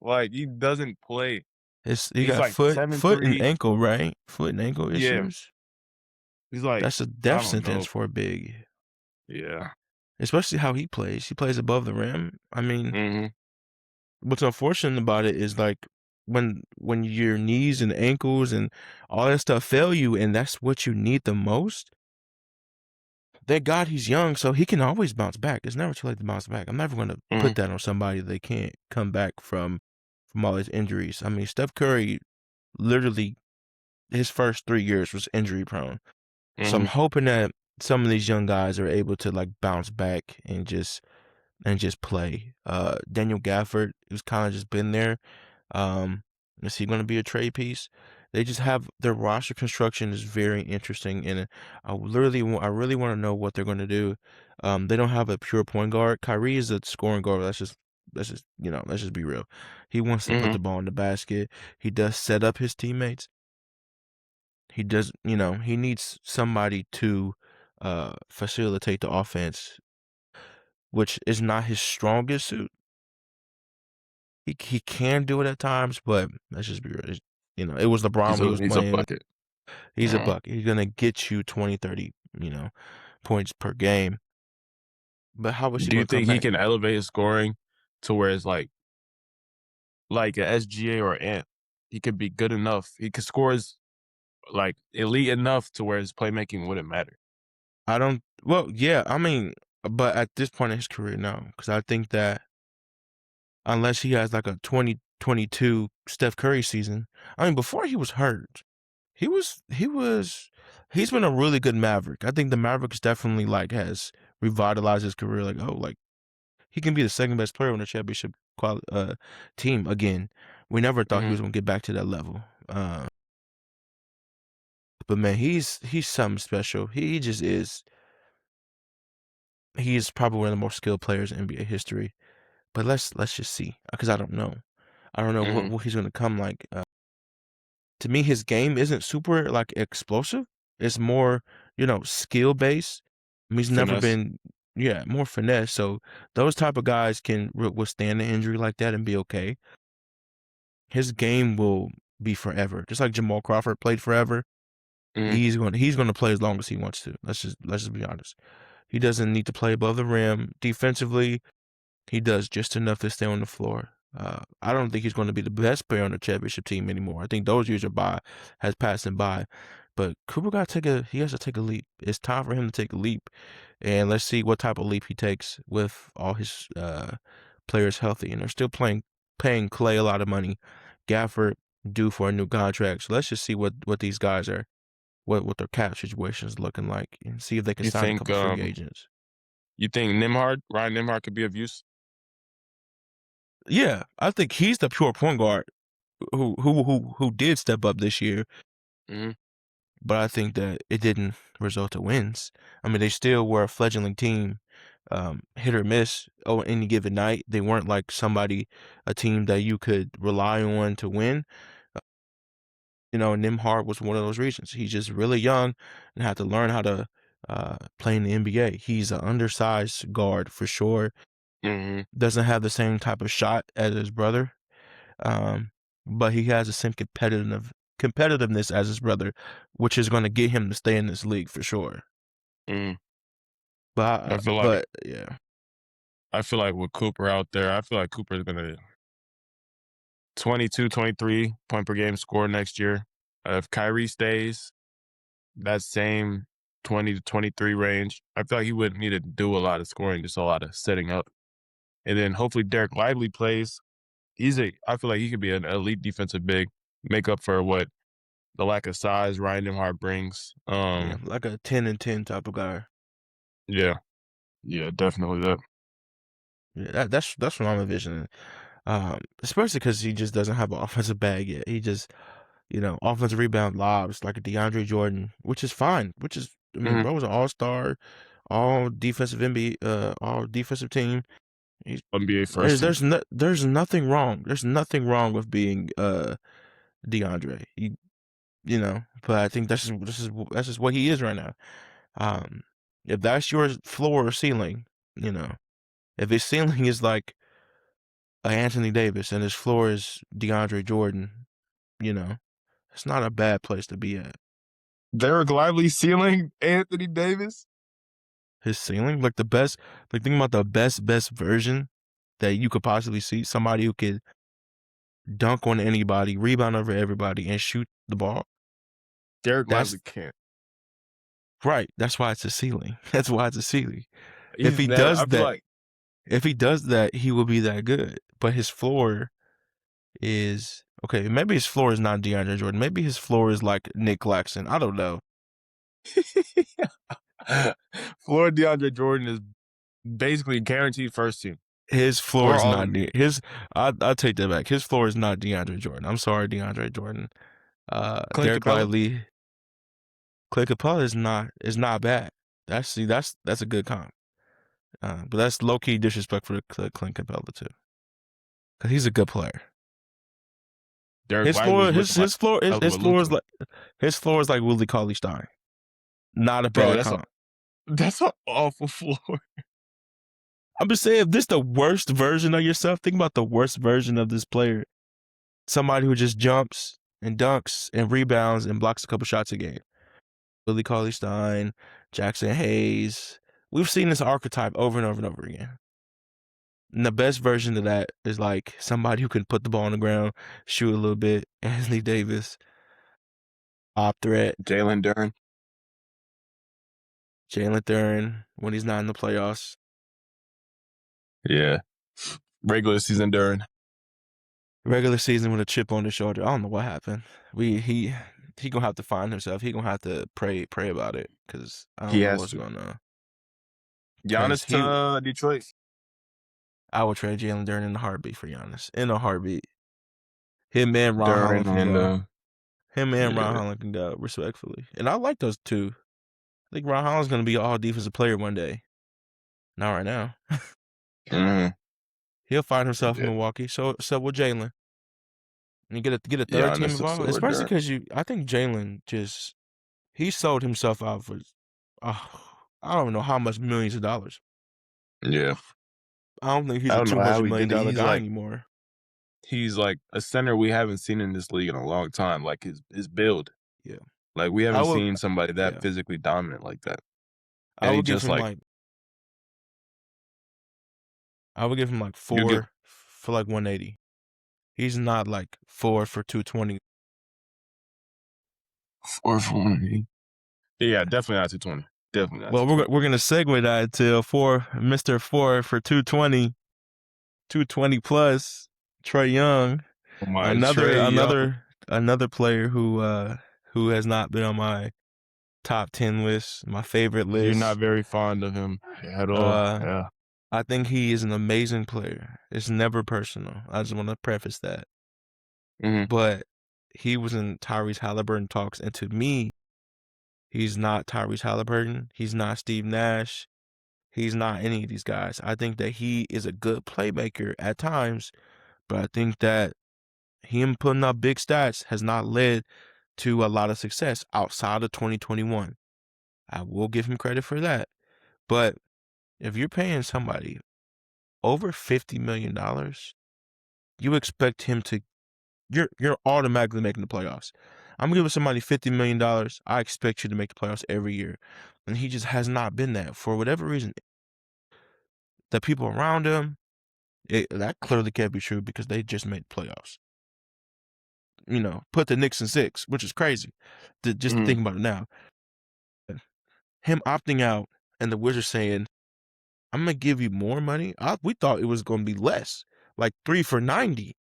B: Like, he doesn't play.
A: He
B: He's
A: got
B: like
A: foot and
B: 7'3".
A: ankle, right? Foot and ankle
B: Yeah,
A: issues.
B: he's like,
A: That's a
B: I
A: death
B: don't
A: sentence
B: know.
A: for a big.
B: Yeah.
A: Especially how he plays. He plays above the rim. I mean,
B: Mhm.
A: what's unfortunate about it is like when your knees and ankles and all that stuff fail you, and that's what you need the most. Thank God he's young, so he can always bounce back. It's never too late to bounce back. I'm never going to put
B: Mhm.
A: that on somebody they can't come back from all his injuries. I mean, Steph Curry literally his first 3 years was injury prone. So I'm
B: Mhm.
A: hoping that some of these young guys are able to like bounce back and just play. Daniel Gafford, who's kind of just been there. Um, is he going to be a trade piece? They just have their roster construction is very interesting, and I really want to know what they're going to do. They don't have a pure point guard. Kyrie is a scoring guard. Let's just be real. He wants to put
B: Mhm.
A: the ball in the basket. He does set up his teammates. He does, he needs somebody to facilitate the offense, which is not his strongest suit. He can do it at times, but let's just be real. It was LeBron when he was
B: He's a
A: playing.
B: bucket.
A: He's a
B: Mhm.
A: buck. He's gonna get you 20, 30, points per game. But how is he
B: Do you
A: gonna come
B: think he
A: back?
B: can elevate his scoring to where it's like a SGA or Ant? He could be good enough. He could score as like elite enough to where his playmaking wouldn't matter.
A: I don't. Well, yeah. I mean, but at this point in his career, no, because I think that unless he has like a 2022 Steph Curry season. I mean, before he was hurt, he's been a really good Maverick. I think the Mavericks definitely like has revitalized his career. Like, oh, like he can be the second best player on the championship team again. We never thought he
B: Mhm.
A: was gonna get back to that level. But man, he's something special. He just is. He is probably one of the most skilled players in NBA history. But let's just see, because I don't know. I don't know
B: Mhm.
A: what he's gonna come like. To me, his game isn't super like explosive. It's more, skill based. He's never
B: Finesse.
A: been, yeah, more finesse. So those type of guys can withstand an injury like that and be okay. His game will be forever, just like Jamal Crawford played forever.
B: Mhm.
A: He's going to play as long as he wants to. Let's just be honest. He doesn't need to play above the rim defensively. He does just enough to stay on the floor. I don't think he's going to be the best player on the championship team anymore. I think those years has passed him by. But Cooper he has to take a leap. It's time for him to take a leap, and let's see what type of leap he takes with all his players healthy. And they're still paying Clay a lot of money. Gafford due for a new contract. So let's just see what these guys are, what their cap situation is looking like, and see if they can
B: You
A: sign a
B: think
A: couple free agents.
B: Ryan Nimhard could be of use?
A: Yeah, I think he's the pure point guard who did step up this year,
B: Mhm.
A: but I think that it didn't result to wins. I mean, they still were a fledgling team, hit or miss on any given night. They weren't like a team that you could rely on to win. Nimhard was one of those reasons. He's just really young and had to learn how to play in the NBA. He's an undersized guard for sure.
B: Mhm.
A: Doesn't have the same type of shot as his brother, um, but he has the same competitiveness as his brother, which is going to get him to stay in this league for sure.
B: Mm.
A: But yeah,
B: I feel like with Cooper out there, I feel like Cooper is gonna 22, 23 point per game score next year. If Kyrie stays that same 20 to 23 range, I feel like he wouldn't need to do a lot of scoring, just a lot of setting up. And then hopefully Derek Lively plays. I feel like he could be an elite defensive big, make up for what the lack of size Ryan Nembhard brings.
A: yeah, like a 10 and 10 type of guy.
B: Yeah, definitely that.
A: Yeah, that's what I'm envisioning. Especially because he just doesn't have an offensive bag yet. He just, offensive rebound lobs like a DeAndre Jordan, which is fine. Bro was an all-star, all defensive all defensive team.
B: NBA first team.
A: There's nothing wrong. There's nothing wrong with being DeAndre. But I think that's just what he is right now. If that's your floor or ceiling, if his ceiling is like Anthony Davis and his floor is DeAndre Jordan, it's not a bad place to be at.
B: Derek Lively ceiling Anthony Davis?
A: His ceiling, like think about the best version that you could possibly see. Somebody who could dunk on anybody, rebound over everybody, and shoot the ball.
B: Derek Lively can't.
A: Right. That's why it's a ceiling. That's why it's a ceiling.
B: If he
A: does that, he will be that good. But his floor is okay. Maybe his floor is not DeAndre Jordan. Maybe his floor is like Nick Claxton. I don't know.
B: Floor DeAndre Jordan is basically guaranteed first team.
A: His floor is not I'll take that back. His floor is not DeAndre Jordan. I'm sorry, DeAndre Jordan. Derek Lively. Clint Capella is not bad. That's a good comp. But that's low key disrespect for Clint Capella too, because he's a good player. His floor is like Willie Cauley-Stein. Not a bad comp.
B: That's an awful floor.
A: I'm just saying, if this the worst version of yourself, think about the worst version of this player. Somebody who just jumps and dunks and rebounds and blocks a couple shots a game. Willie Cauley-Stein, Jackson Hayes. We've seen this archetype over and over and over again. And the best version of that is like somebody who can put the ball on the ground, shoot a little bit. Anthony Davis, op threat.
B: Jalen
A: Duren when he's not in the playoffs.
B: Yeah. Regular season Duren.
A: Regular season with a chip on his shoulder. I don't know what happened. He gonna have to find himself. He gonna have to pray about it because I don't know what's going on.
B: Giannis to Detroit.
A: I would trade Jalen Duren in a heartbeat for Giannis. In a heartbeat. Him and Ron Holland can go. Him and Ron Holland can go, respectfully. And I like those two. I think Ron Holland's going to be an all-defensive player one day. Not right now. He'll find himself in Milwaukee. So will Jalen. And you get a third team involved. Especially because I think Jalen he sold himself out for, I don't know how much millions of dollars.
B: Yeah.
A: I don't think he's a $200 million guy anymore.
B: He's like a center we haven't seen in this league in a long time. Like his build.
A: Yeah.
B: Like we haven't seen somebody that physically dominant like that.
A: I would give him like 4 for like 180. He's not like 4 for 220.
B: 4 for 180. Yeah, definitely not 220. Definitely not.
A: Well, we're gonna segue that to Mr. 4 for 220, 220 plus. Trae Young, another player who has not been on my top 10 list, my favorite list.
B: You're not very fond of him at all. Yeah.
A: I think he is an amazing player. It's never personal. I just want to preface that. But he was in Tyrese Halliburton talks, and to me, he's not Tyrese Halliburton. He's not Steve Nash. He's not any of these guys. I think that he is a good playmaker at times, but I think that him putting up big stats has not led to a lot of success outside of 2021. I will give him credit for that. But if you're paying somebody over $50 million, you expect him to, you're automatically making the playoffs. I'm giving somebody $50 million. I expect you to make the playoffs every year. And he just has not been that for whatever reason. The people around him, that clearly can't be true because they just made the playoffs. Put the Knicks in 6, which is crazy. Just to think about it now. Him opting out and the Wizards saying, I'm going to give you more money. We thought it was going to be less, like 3 for 90,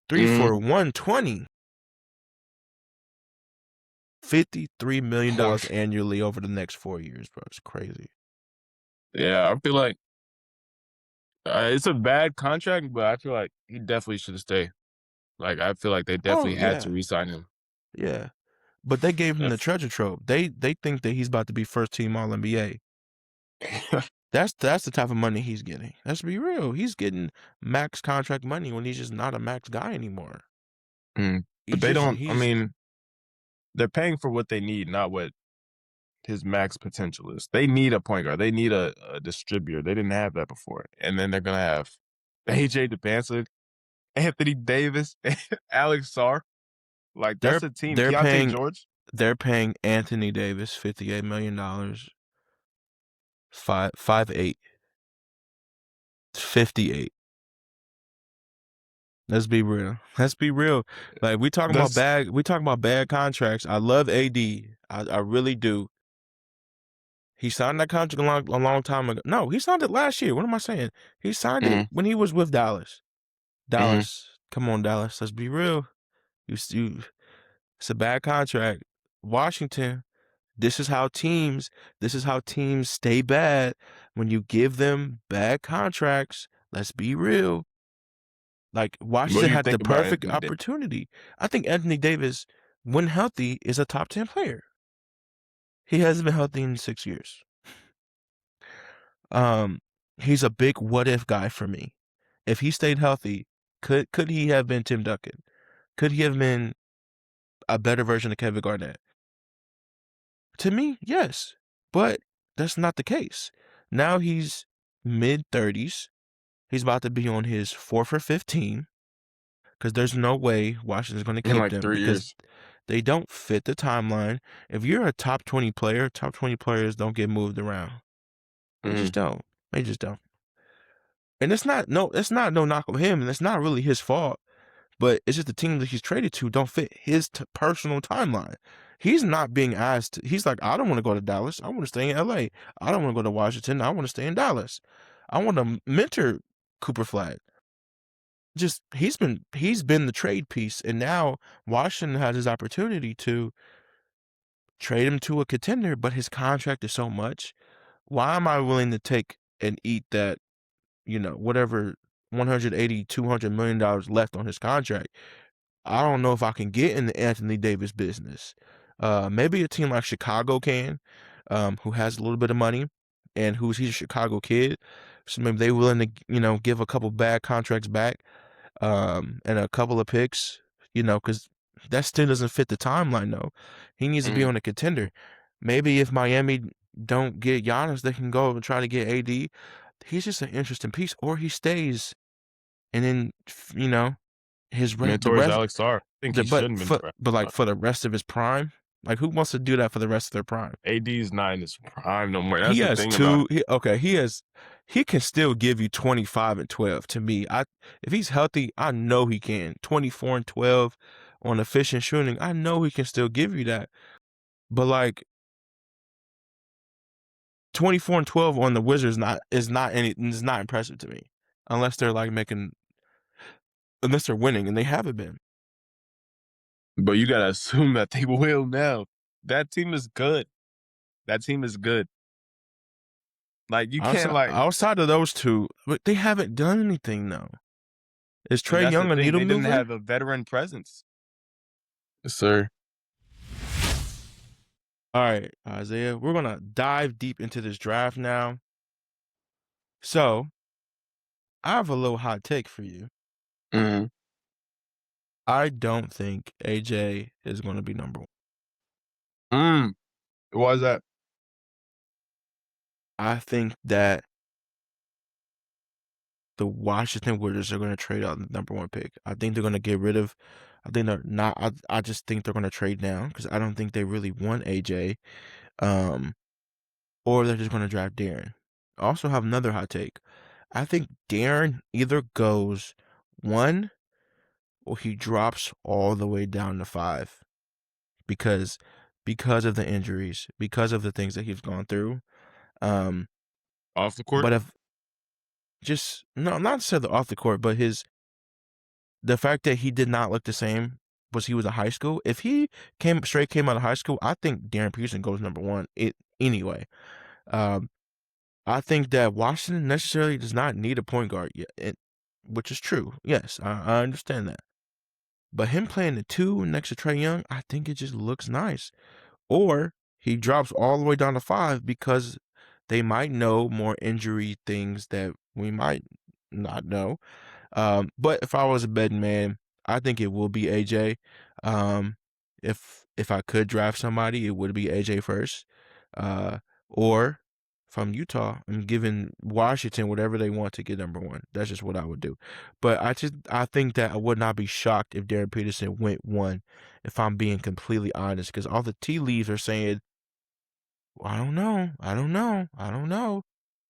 A: 3 for 120. $53 million annually over the next 4 years, bro. It's crazy.
B: Yeah, I feel like it's a bad contract, but I feel like he definitely should have stayed. Like, I feel like they definitely had to re-sign him.
A: Yeah. But they gave him the treasure trove. They think that he's about to be first team All NBA. That's the type of money he's getting. Let's be real. He's getting max contract money when he's just not a max guy anymore.
B: But they don't. I mean, they're paying for what they need, not what his max potential is. They need a point guard. They need a distributor. They didn't have that before. And then they're gonna have AJ DeBanza, Anthony Davis, Alex Sarr. Like, that's a team. Keontae George.
A: They're paying Anthony Davis $58 million. 5'8". 58. Let's be real. Like, we talking about bad contracts. I love AD. I really do. He signed that contract a long time ago. No, he signed it last year. What am I saying? He signed it when he was with Dallas. Come on, Dallas. Let's be real. It's a bad contract. Washington, this is how teams stay bad when you give them bad contracts. Let's be real. Like, Washington had the perfect opportunity. I think Anthony Davis, when healthy, is a top 10 player. He hasn't been healthy in 6 years. He's a big what if guy for me. If he stayed healthy, could he have been Tim Duncan? Could he have been a better version of Kevin Garnett? To me, yes. But that's not the case. Now he's mid-30s. He's about to be on his 4th or 5th team because there's no way Washington's going to keep them
B: 3 years.
A: They don't fit the timeline. If you're a top 20 player, top 20 players don't get moved around. They just don't. And it's not no knock on him, and it's not really his fault. But it's just the team that he's traded to don't fit his personal timeline. He's not being asked. He's like, I don't want to go to Dallas. I want to stay in LA. I don't want to go to Washington. I want to stay in Dallas. I want to mentor Cooper Flag. Just he's been the trade piece, and now Washington has his opportunity to trade him to a contender, but his contract is so much. Why am I willing to take and eat that, whatever $180, $200 million left on his contract? I don't know if I can get in the Anthony Davis business. Maybe a team like Chicago can, who has a little bit of money and he's a Chicago kid. So maybe they're willing to, give a couple bad contracts back, and a couple of picks, because that still doesn't fit the timeline, though. He needs to be on a contender. Maybe if Miami don't get Giannis, they can go and try to get AD. He's just an interesting piece, or he stays, and then, his
B: mentors Alex Sarr. I think he shouldn't mentor.
A: But like for the rest of his prime, like who wants to do that for the rest of their prime?
B: AD's not in his prime no more. That's the thing about
A: it. He can still give you 25 and 12 to me. If he's healthy, I know he can. 24 and 12 on efficient shooting, I know he can still give you that. But like 24 and 12 on the Wizards is not impressive to me unless they're unless they're winning, and they haven't been.
B: But you gotta assume that they will now. That team is good. Like, you can't
A: outside of those two, but they haven't done anything though. Is Trae Young a needle mover?
B: They didn't have a veteran presence. Yes, sir.
A: All right, Isaiah, we're gonna dive deep into this draft now. So, I have a little hot take for you. I don't think AJ is going to be number
B: 1. Why is that?
A: I think that the Washington Wizards are going to trade out the number 1 pick. I think they're going to get rid of I think they're not. I just think they're going to trade down because I don't think they really want AJ. Um, or they're just going to draft Darren. I also have another hot take. I think Darren either goes 1 or he drops all the way down to 5 because of the injuries, because of the things that he's gone through.
B: Off the court?
A: But if just no, not necessarily off the court, but the fact that he did not look the same was he was a high school. If he came out of high school, I think Darren Peterson goes number 1. Anyway. Um, I think that Washington necessarily does not need a point guard yet, which is true. Yes, I understand that. But him playing the 2 next to Trae Young, I think it just looks nice. Or he drops all the way down to 5 because they might know more injury things that we might not know. But if I was a betting man, I think it will be AJ. If I could draft somebody, it would be AJ first. Or from Utah, I'm giving Washington whatever they want to get number 1. That's just what I would do. But I think that I would not be shocked if Darren Peterson went 1, if I'm being completely honest, because all the tea leaves are saying, well, I don't know.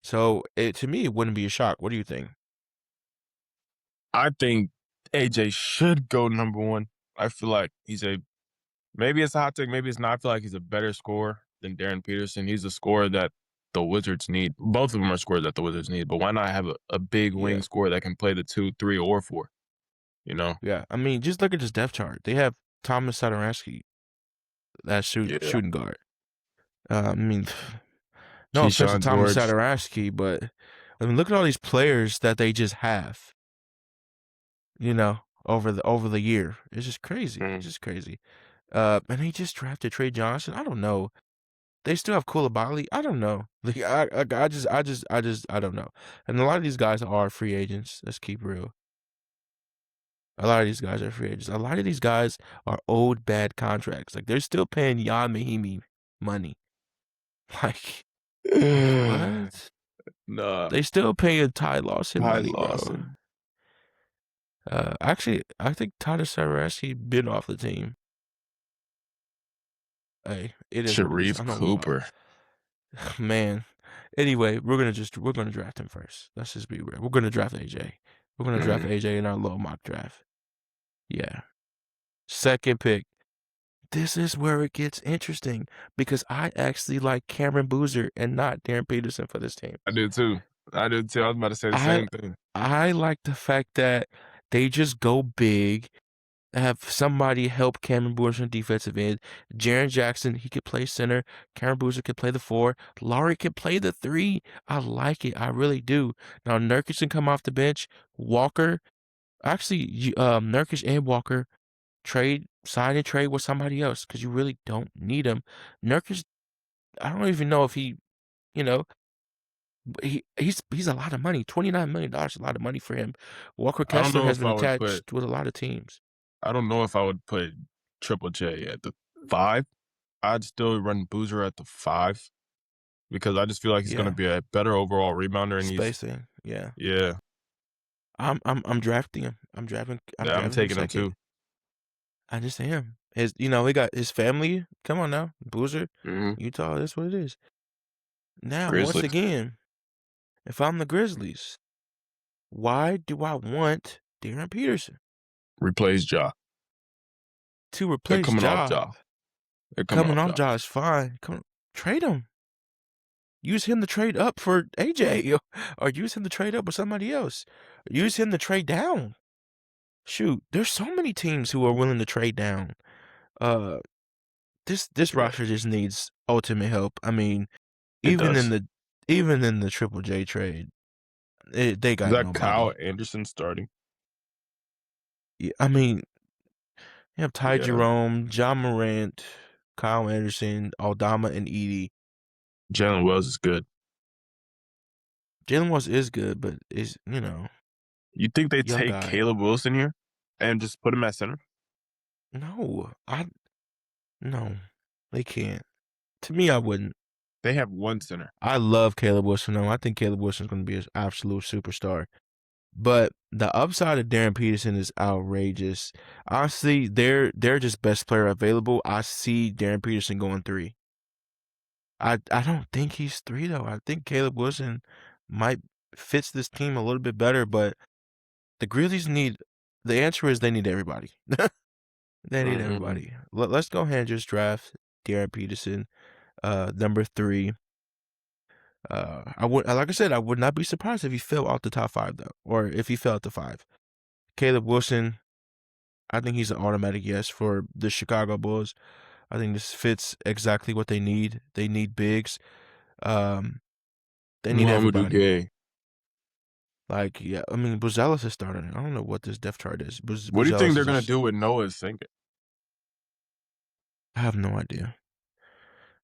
A: So to me, it wouldn't be a shock. What do you think?
B: I think AJ should go number 1. I feel like maybe it's a hot take, maybe it's not. I feel like he's a better scorer than Darren Peterson. He's a scorer that the Wizards need. Both of them are scorers that the Wizards need, but why not have a big wing
A: Yeah.
B: scorer that can play the 2, 3, or 4? You know?
A: Yeah, I mean, just look at this depth chart. They have Thomas Satoransky as
B: Yeah.
A: shooting guard. I mean, no offense to
B: Keyshawn
A: Thomas
B: George.
A: Satoransky, but I mean, look at all these players that they just have. Over the year, it's just crazy. It's just crazy. And they just drafted Trey Johnson. I don't know. They still have Koulibaly. I don't know. Like, I don't know. And a lot of these guys are free agents. Let's keep real. A lot of these guys are free agents. A lot of these guys are old bad contracts. Like they're still paying Jan Mahimi money. Like, what?
B: Nah,
A: They still paying Ty Lawson
B: Ty
A: money, bro.
B: Lawson.
A: Actually, I think Tyler Saraski been off the team. Hey, it is what it is.
B: Sharif
A: I know.
B: Cooper.
A: Man. Anyway, we're gonna draft him first. Let's just be real. We're gonna draft AJ. We're gonna draft AJ in our low mock draft. Yeah. Second pick. This is where it gets interesting because I actually like Cameron Boozer and not Darren Peterson for this team.
B: I do too. I was about to say the
A: I
B: same thing.
A: I like the fact that they just go big, have somebody help Cameron Boozer on defensive end. Jaren Jackson, he could play center. Cameron Boozer could play the 4. Laurie could play the 3. I like it. I really do. Now Nurkic can come off the bench. Walker, actually, Nurkic and Walker sign and trade with somebody else because you really don't need him. Nurkic, I don't even know if you know, he's a lot of money. $29 million is a lot of money for him. Walker
B: I don't
A: Kessler
B: know
A: has
B: if
A: been
B: I would put
A: attached with a lot of teams.
B: I don't know if I would put Triple J at the 5. I'd still run Boozer at the 5 because I just feel like he's gonna
A: Yeah,
B: be a better overall rebounder, and
A: spacing. Yeah,
B: yeah,
A: I'm drafting him. I'm
B: I'm
A: drafting him
B: taking him
A: second.
B: too.
A: I just am. He got his family. Come on now, Boozer,
B: Mhm.
A: Utah. That's what it is. Now, once
B: Grizzlies
A: again, if I'm the Grizzlies, why do I want Darren Peterson
B: replace Ja.
A: to
B: They're
A: replace
B: coming off
A: Ja?
B: Ja. They're coming
A: Coming
B: off
A: off
B: Ja.
A: Ja is fine. Trade him. Use him to trade up for AJ, or use him to trade up with somebody else. Use him to trade down. Shoot, there's so many teams who are willing to trade down. Uh, this
B: Yeah,
A: roster just needs ultimate help. I mean,
B: it
A: even in
B: does.
A: the Triple J trade, they
B: Is
A: got
B: that Kyle
A: nobody.
B: Anderson starting?
A: I mean, you have Ty
B: Yeah,
A: Jerome, John Morant, Kyle Anderson, Aldama, and Edie.
B: Jalen Wells is good.
A: Jalen Walls is good, but
B: You think they
A: young
B: take
A: guy.
B: Caleb Wilson here and just put him at center?
A: No, no, they can't. To me, I wouldn't.
B: They have one center.
A: I love Caleb Wilson though. I think Caleb Wilson's going to be an absolute superstar. But the upside of Darren Peterson is outrageous. Honestly, they're just best player available. I see Darren Peterson going 3. I don't think he's 3 though. I think Caleb Wilson might fits this team a little bit better, but the Grizzlies need the answer is they need everybody. They need
B: Mm-hmm.
A: everybody. Let's go ahead and just draft Darren Peterson, number 3. I would, like I said, I would not be surprised if he fell out the top 5 though, or if he fell to 5. Caleb Wilson, I think he's an automatic yes for the Chicago Bulls. I think this fits exactly what they need. They need bigs. Um, they need
B: Muhammadu
A: everybody.
B: Gay.
A: Like, yeah, I mean, Buzelis is starting. I don't know what this depth chart is.
B: What do you think
A: Buzelis
B: they're
A: is
B: gonna
A: just,
B: do with Noah sinking?
A: I have no idea.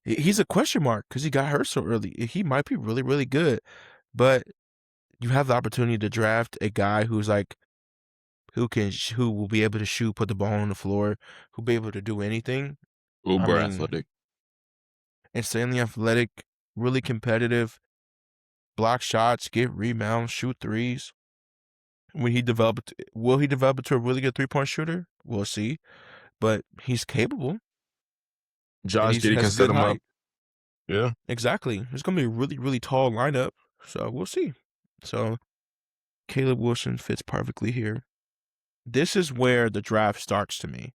A: He's a question mark because he got hurt so early. He might be really, really good, but you have the opportunity to draft a guy who's like, who will be able to shoot, put the ball on the floor, who'll be able to do anything. I
B: Uber
A: mean,
B: athletic.
A: insanely athletic, really competitive, block shots, get rebounds, shoot threes. Will he develop into a really good 3-point shooter? We'll see. But he's capable and
B: Josh
A: he
B: Giddey
A: has
B: can set
A: good
B: him up.
A: height.
B: Yeah.
A: Exactly. It's gonna be a really, really tall lineup. So we'll see. So Caleb Wilson fits perfectly here. This is where the draft starts to me.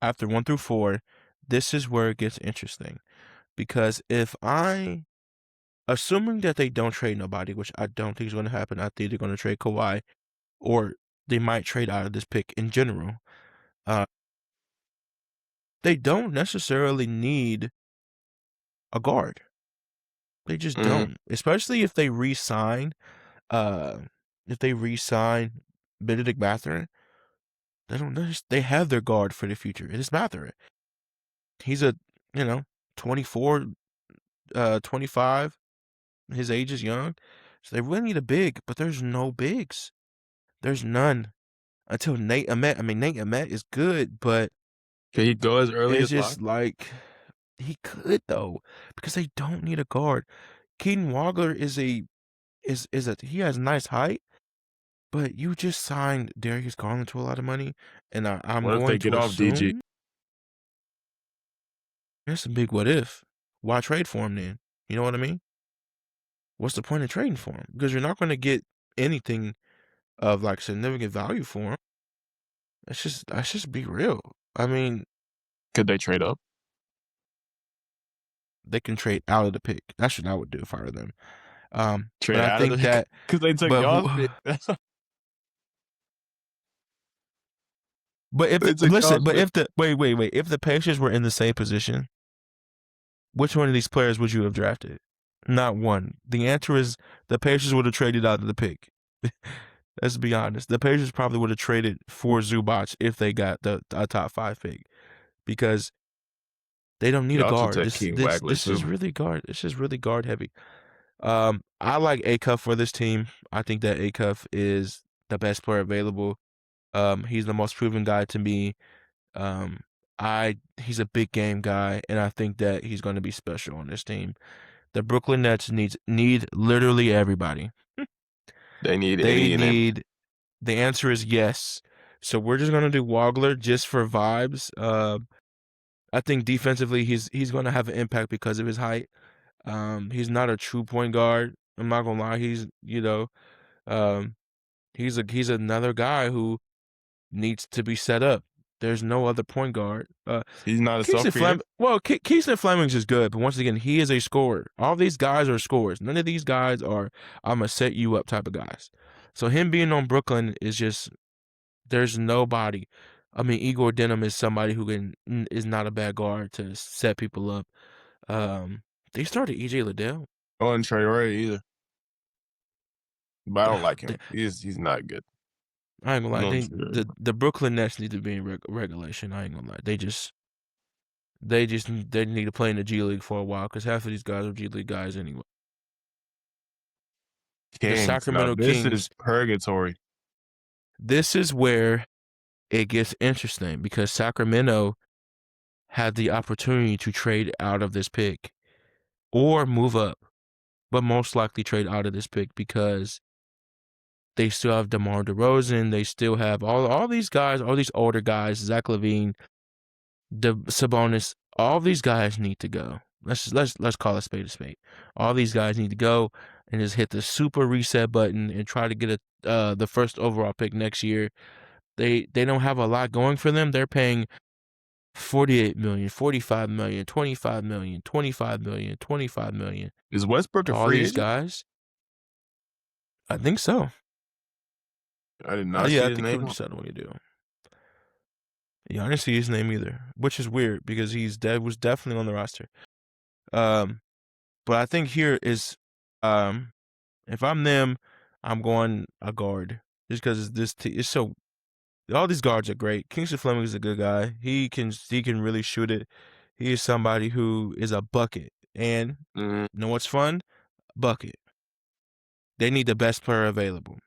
A: After 1 through 4, this is where it gets interesting. Because assuming that they don't trade nobody, which I don't think is going to happen, I think they're going to trade Kawhi, or they might trade out of this pick in general. They don't necessarily need a guard. They just
B: Mm-hmm.
A: don't. Especially if they re-sign, uh, Benedict Mathurin. They have their guard for the future. It is Mathurin. He's a, 24, 25. His age is young. So they really need a big, but there's no bigs. There's none until Nate Ahmet. I mean, Nate Ahmet is good, but
B: Can he go as early
A: it's
B: as 5?
A: just like he could though, because they don't need a guard. Keaton Wagler is he has nice height, but you just signed Darius Garland to a lot of money, and I'm
B: What if they
A: going
B: get
A: to
B: off DG?
A: assume that's a big what if. Why trade for him then? You know what I mean? What's the point of trading for him? Because you're not going to get anything of like significant value for him. Let's just be real. I mean,
B: Could they trade up?
A: they can trade out of the pick. That's what I would do if I were them. But
B: Trade
A: I
B: out of
A: think
B: the
A: that,
B: because they took
A: but
B: y'all's
A: who,
B: pick.
A: but if
B: They
A: the,
B: took
A: listen,
B: y'all's
A: but
B: pick.
A: if the wait, if the Pacers were in the same position, which one of these players would you have drafted? Not one. The answer is the Pacers would have traded out of the pick. Let's be honest. The Pacers probably would have traded for Zubac if they got a top 5 pick because they don't need
B: They
A: a
B: also
A: guard.
B: took
A: This
B: King
A: this
B: Wagler
A: this is
B: too.
A: really guard. This is really guard heavy. I like Acuff for this team. I think that Acuff is the best player available. He's the most proven guy to me. Um, he's a big game guy, and I think that he's going to be special on this team. The Brooklyn Nets need literally everybody.
B: They need
A: They
B: any and every.
A: need. The answer is yes. So we're just gonna do Wagler just for vibes. I think defensively he's gonna have an impact because of his height. He's not a true point guard. I'm not gonna lie. Um, he's another guy who needs to be set up. There's no other point guard.
B: He's not a self
A: Keiston
B: creator.
A: Fleming. Well, Keiston Fleming's is good, but once again, he is a scorer. All these guys are scorers. None of these guys are I'm gonna set you up type of guys. So him being on Brooklyn is just there's nobody. I mean, Igor Denham is somebody who is not a bad guard to set people up. They started EJ Liddell.
B: Oh, and Trae either. But I don't like
A: They,
B: him. He's not good.
A: I ain't gonna lie.
B: No Trae.
A: The Brooklyn Nets need to be in regulation. I ain't gonna lie. They need to play in the G League for a while because half of these guys are G League guys anyway. The
B: Kings. Now
A: Sacramento
B: this is
A: Kings.
B: purgatory.
A: This is where it gets interesting because Sacramento had the opportunity to trade out of this pick or move up, but most likely trade out of this pick because They still have DeMar DeRozan. They still have all these guys, all these older guys, Zach LaVine, Sabonis. All these guys need to go. Let's call a spade a spade. All these guys need to go and just hit the super reset button and try to get the first overall pick next year. They don't have a lot going for them. They're paying 48 million, 45 million, 25 million, 25 million, 25 million
B: Is Westbrook
A: to
B: a
A: all
B: free
A: these
B: agent?
A: guys. I think so.
B: I did not
A: Yeah,
B: see
A: I
B: his
A: think he
B: name.
A: would decide what you do. Yeah, I didn't see his name either, which is weird because was definitely on the roster. But I think here is, if I'm them, I'm going a guard just because it's so. All these guards are great. Kingston Fleming is a good guy. He can really shoot it. He is somebody who is a bucket. And
B: Mhm.
A: you know what's fun? Bucket. They need the best player available.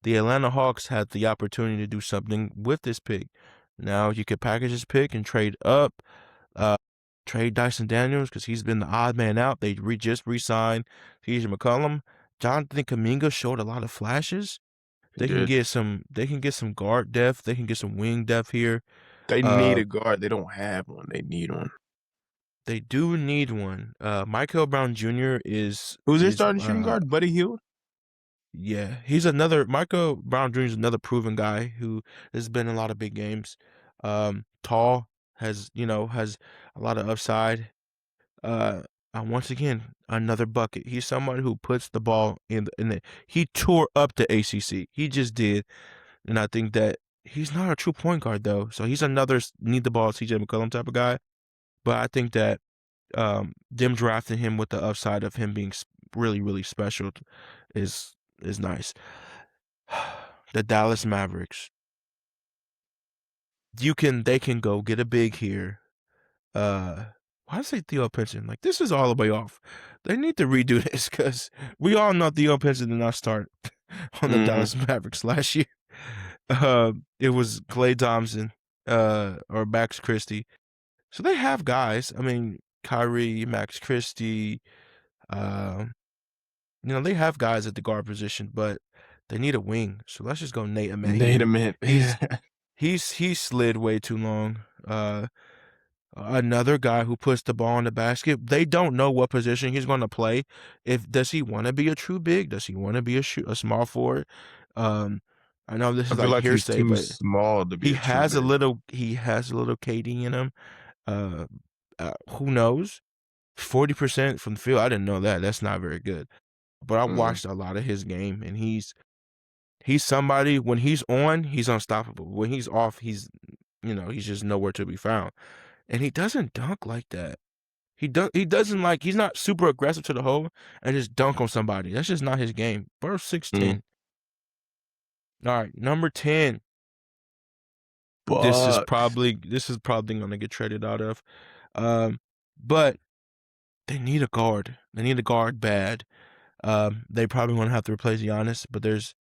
A: The Atlanta Hawks had the opportunity to do something with this pick. Now you could package this pick and trade up, trade Dyson Daniels because he's been the odd man out. They just re-signed TJ McCollum. Jonathan Kuminga showed a lot of flashes.
B: He
A: They can
B: did.
A: get some. They can get some guard depth. They can get some wing depth here.
B: They need a guard. They don't have one. They need one.
A: They do need one. Michael Brown Jr.
B: Who's their
A: is
B: starting shooting guard? Buddy Hield?
A: yeah, he's another Michael Brown Jr. is another proven guy who has been in a lot of big games. Tall, has a lot of upside. Uh, Once again, another bucket. He's someone who puts the ball in the. He tore up the ACC. He just did, and I think that he's not a true point guard though. So he's another need the ball CJ McCollum type of guy. But I think that them drafting him with the upside of him being really, really special is nice. The Dallas Mavericks. They can go get a big here. Why did I say Theo Pinson? Like this is all the way off. They need to redo this because we all know Theo Pinson did not start on the
B: Mhm.
A: Dallas Mavericks last year. It was Klay Thompson, or Max Christie. So they have guys. I mean, Kyrie, Max Christie. Um, they have guys at the guard position, but they need a wing. So let's just go Nate Ahmed
B: Need a
A: here.
B: minute.
A: He's slid way too long. Another guy who puts the ball in the basket. They don't know what position he's going to play. Does he want to be a true big? Does he want to be a small forward? Um, I know this
B: I
A: is
B: feel
A: like
B: like he's
A: hearsay,
B: too
A: but
B: small to be a true big.
A: he has a little KD in him. Uh, who knows? 40% from the field. I didn't know that. That's not very good. But I
B: Mhm.
A: watched a lot of his game, and he's somebody. When he's on, he's unstoppable. When he's off, he's just nowhere to be found. And he doesn't dunk like that. He doesn't like. He's not super aggressive to the hole and just dunk on somebody. That's just not his game. Bro, 6'10".
B: Mhm.
A: All right, number 10.
B: Bucks.
A: This is probably gonna get traded out of. But they need a guard. They need a guard bad. They probably want to have to replace Giannis, but there's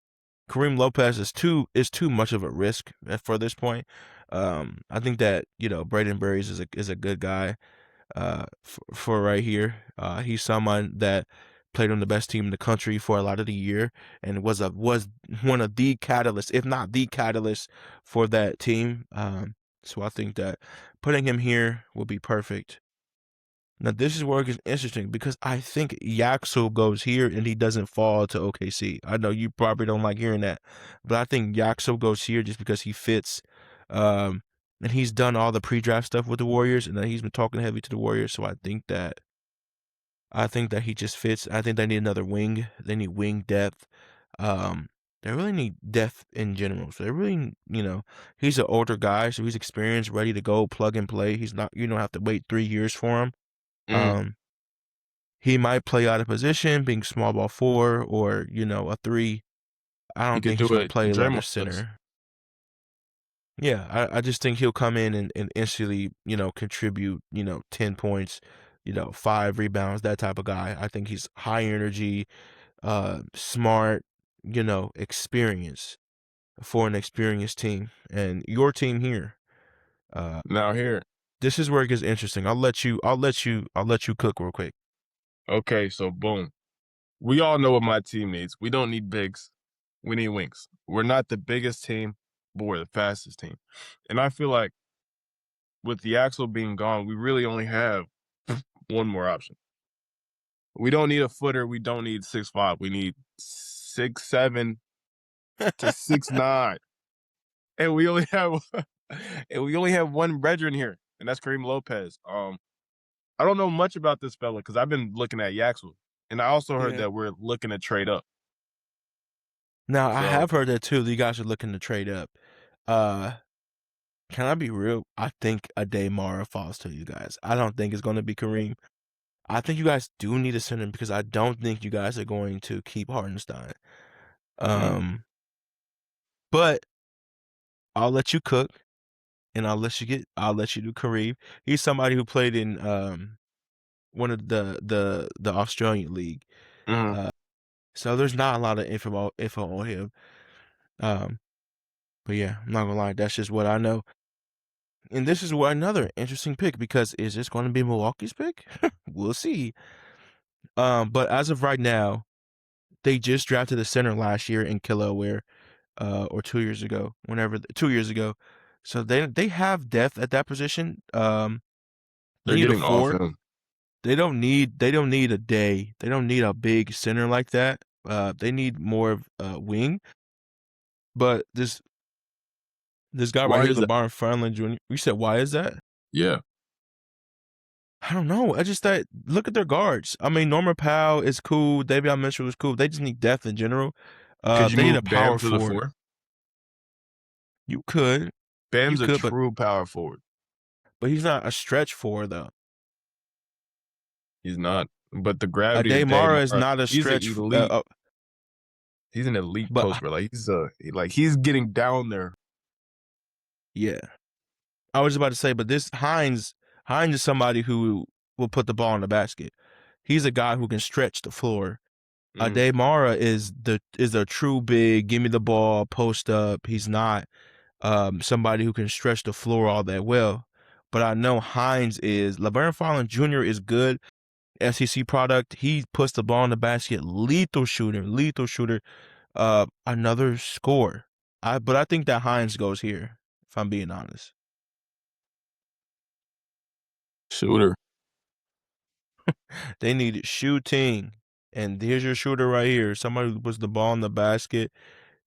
A: Kareem Lopez is too much of a risk for this point. I think that Braden Berries is a good guy for right here. He's someone that played on the best team in the country for a lot of the year and was one of the catalysts, if not the catalyst, for that team. So I think that putting him here will be perfect. Now this is where it gets interesting because I think Yaxel goes here and he doesn't fall to OKC. I know you probably don't like hearing that, but I think Yaxel goes here just because he fits. Um, and he's done all the pre-draft stuff with the Warriors, and then he's been talking heavy to the Warriors. So I think that he just fits. I think they need another wing. They need wing depth. Um, they really need depth in general. So they really, he's an older guy, so he's experienced, ready to go, plug and play. He's not, you don't have to wait 3 years for him.
B: Mhm.
A: Um, he might play out of position, being small ball four or a three. I
B: He
A: don't
B: could
A: think
B: do
A: he's gonna
B: it.
A: play leather
B: Draymond does.
A: center. Yeah, I just think he'll come in and instantly, contribute, 10 points, 5 rebounds, that type of guy. I think he's high energy, smart, experience for an experienced team. And your team here, uh,
B: Now here.
A: this is where it gets interesting. I'll let you cook real quick.
B: Okay, so boom. We all know what my team needs. We don't need bigs. We need wings. We're not the biggest team, but we're the fastest team. And I feel like with the Axel being gone, we really only have one more option. We don't need a footer. We don't need 6'5". We need 6'7" to 6'9". And we only have one brethren here, and that's Kareem Lopez. I don't know much about this fella because I've been looking at Yaxel, and I also heard
A: Yeah.
B: that we're looking to trade up.
A: Now I
B: So
A: have heard that too. That you guys are looking to trade up. Can I be real? I think a day Mara falls to you guys. I don't think it's going to be Kareem. I think you guys do need a center because I don't think you guys are going to keep Hardenstein. But I'll let you cook, and I'll let you do Kareem. He's somebody who played in one of the Australian league.
B: mhm.
A: So there's not a lot of info on him. But yeah, I'm not gonna lie, that's just what I know. And this is another interesting pick because is this going to be Milwaukee's pick? We'll see. But as of right now, they just drafted a center last year in Kilauea, or 2 years ago, 2 years ago. So they have depth at that position. They
B: They're
A: need a
B: getting off
A: 4.
B: him.
A: They don't need a day. They don't need a big center like that. They need more of a wing. But this guy right
B: Why
A: here,
B: is that?
A: LeBron Franklin Jr. You said why is that?
B: Yeah,
A: I don't know. I just thought look at their guards. I mean, Norman Powell is cool. Davion Mitchell is cool. They just need depth in general.
B: could you
A: They need
B: move
A: a
B: Bam
A: power
B: to the
A: forward.
B: 4?
A: You could,
B: Bam's a
A: but
B: true power forward.
A: he's not a stretch four though.
B: He's not. But the gravity of
A: Daymara is
B: Daymar,
A: not a
B: he's an
A: stretch.
B: elite. He's an elite
A: But
B: post, bro. Like he's getting down there.
A: yeah, I was about to say, but this Hines is somebody who will put the ball in the basket. He's a guy who can stretch the floor. Daymara is a true big. Give me the ball, post up. He's not somebody who can stretch the floor all that well. But I know Hines is. LeBron Fallon Jr. is good. SEC product. He puts the ball in the basket. Lethal shooter. Another score. But I think that Hines goes here, if I'm being honest.
B: Shooter.
A: They need shooting. And here's your shooter right here. Somebody who puts the ball in the basket.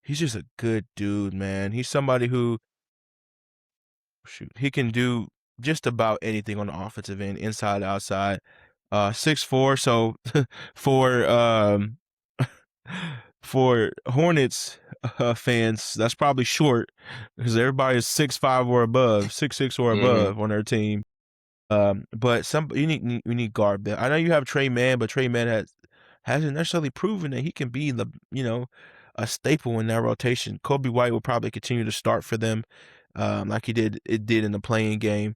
A: He's just a good dude, man. He's somebody who he can do just about anything on the offensive end, inside, outside. 6'4", so for for Hornets fans, that's probably short because everybody is 6'5" or above, 6'6" or above on their team. But you need guard. I know you have Tre Mann, but Tre Mann hasn't necessarily proven that he can be a staple in that rotation. Kobe White will probably continue to start for them, like it did in the playing game.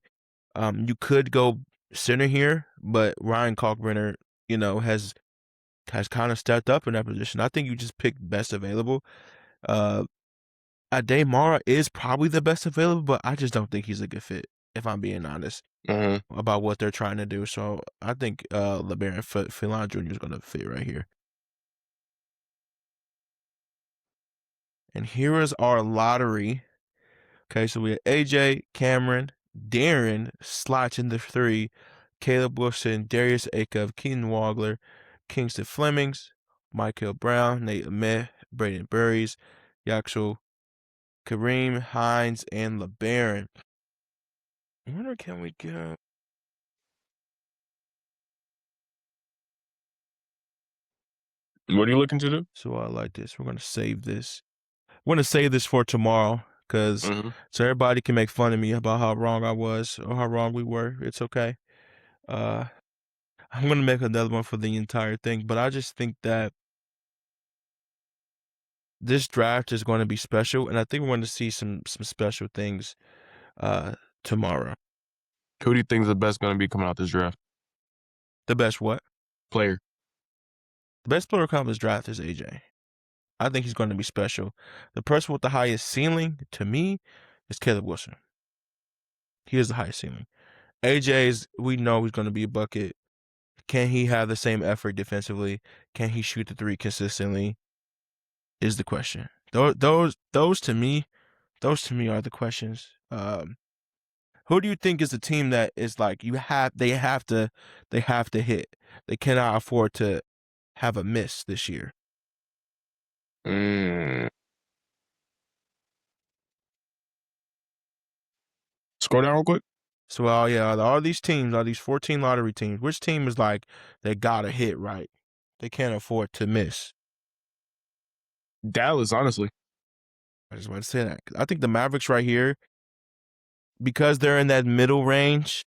A: You could go center here, but Ryan Kalkbrenner, has kind of stepped up in that position. I think you just picked best available. Ade Mara is probably the best available, but I just don't think he's a good fit, if I'm being honest about what they're trying to do. So I think LeBaron Fallon Jr. is going to fit right here. And here is our lottery. Okay, so we have AJ, Cameron, Darren slots in the 3, Caleb Wilson, Darius Akov, Keaton Wagler, Kingston Flemings, Michael Brown, Nate Ameh, Braden Burries, Yaxel, Kareem, Hines, and LeBaron. I wonder, can we go?
B: What are you looking to do?
A: So I like this. We're going to save this. We're going to save this for tomorrow because so everybody can make fun of me about how wrong I was or how wrong we were. It's okay. I'm going to make another one for the entire thing, but I just think that this draft is going to be special, and I think we're going to see some special things tomorrow.
B: Who do you think is the best going to be coming out this draft?
A: The best what?
B: Player.
A: The best player coming this draft is AJ. I think he's going to be special. The person with the highest ceiling, to me, is Caleb Wilson. He is the highest ceiling. We know he's going to be a bucket. Can he have the same effort defensively? Can he shoot the 3 consistently? is the question. Those to me are the questions. Who do you think is the team that is like they have to hit? They cannot afford to have a miss this year.
B: Mm. Scroll down real quick.
A: So, all these teams, all these 14 lottery teams, which team is like they gotta hit right? They can't afford to miss.
B: Dallas, honestly.
A: I just want to say that. I think the Mavericks right here, because they're in that middle range,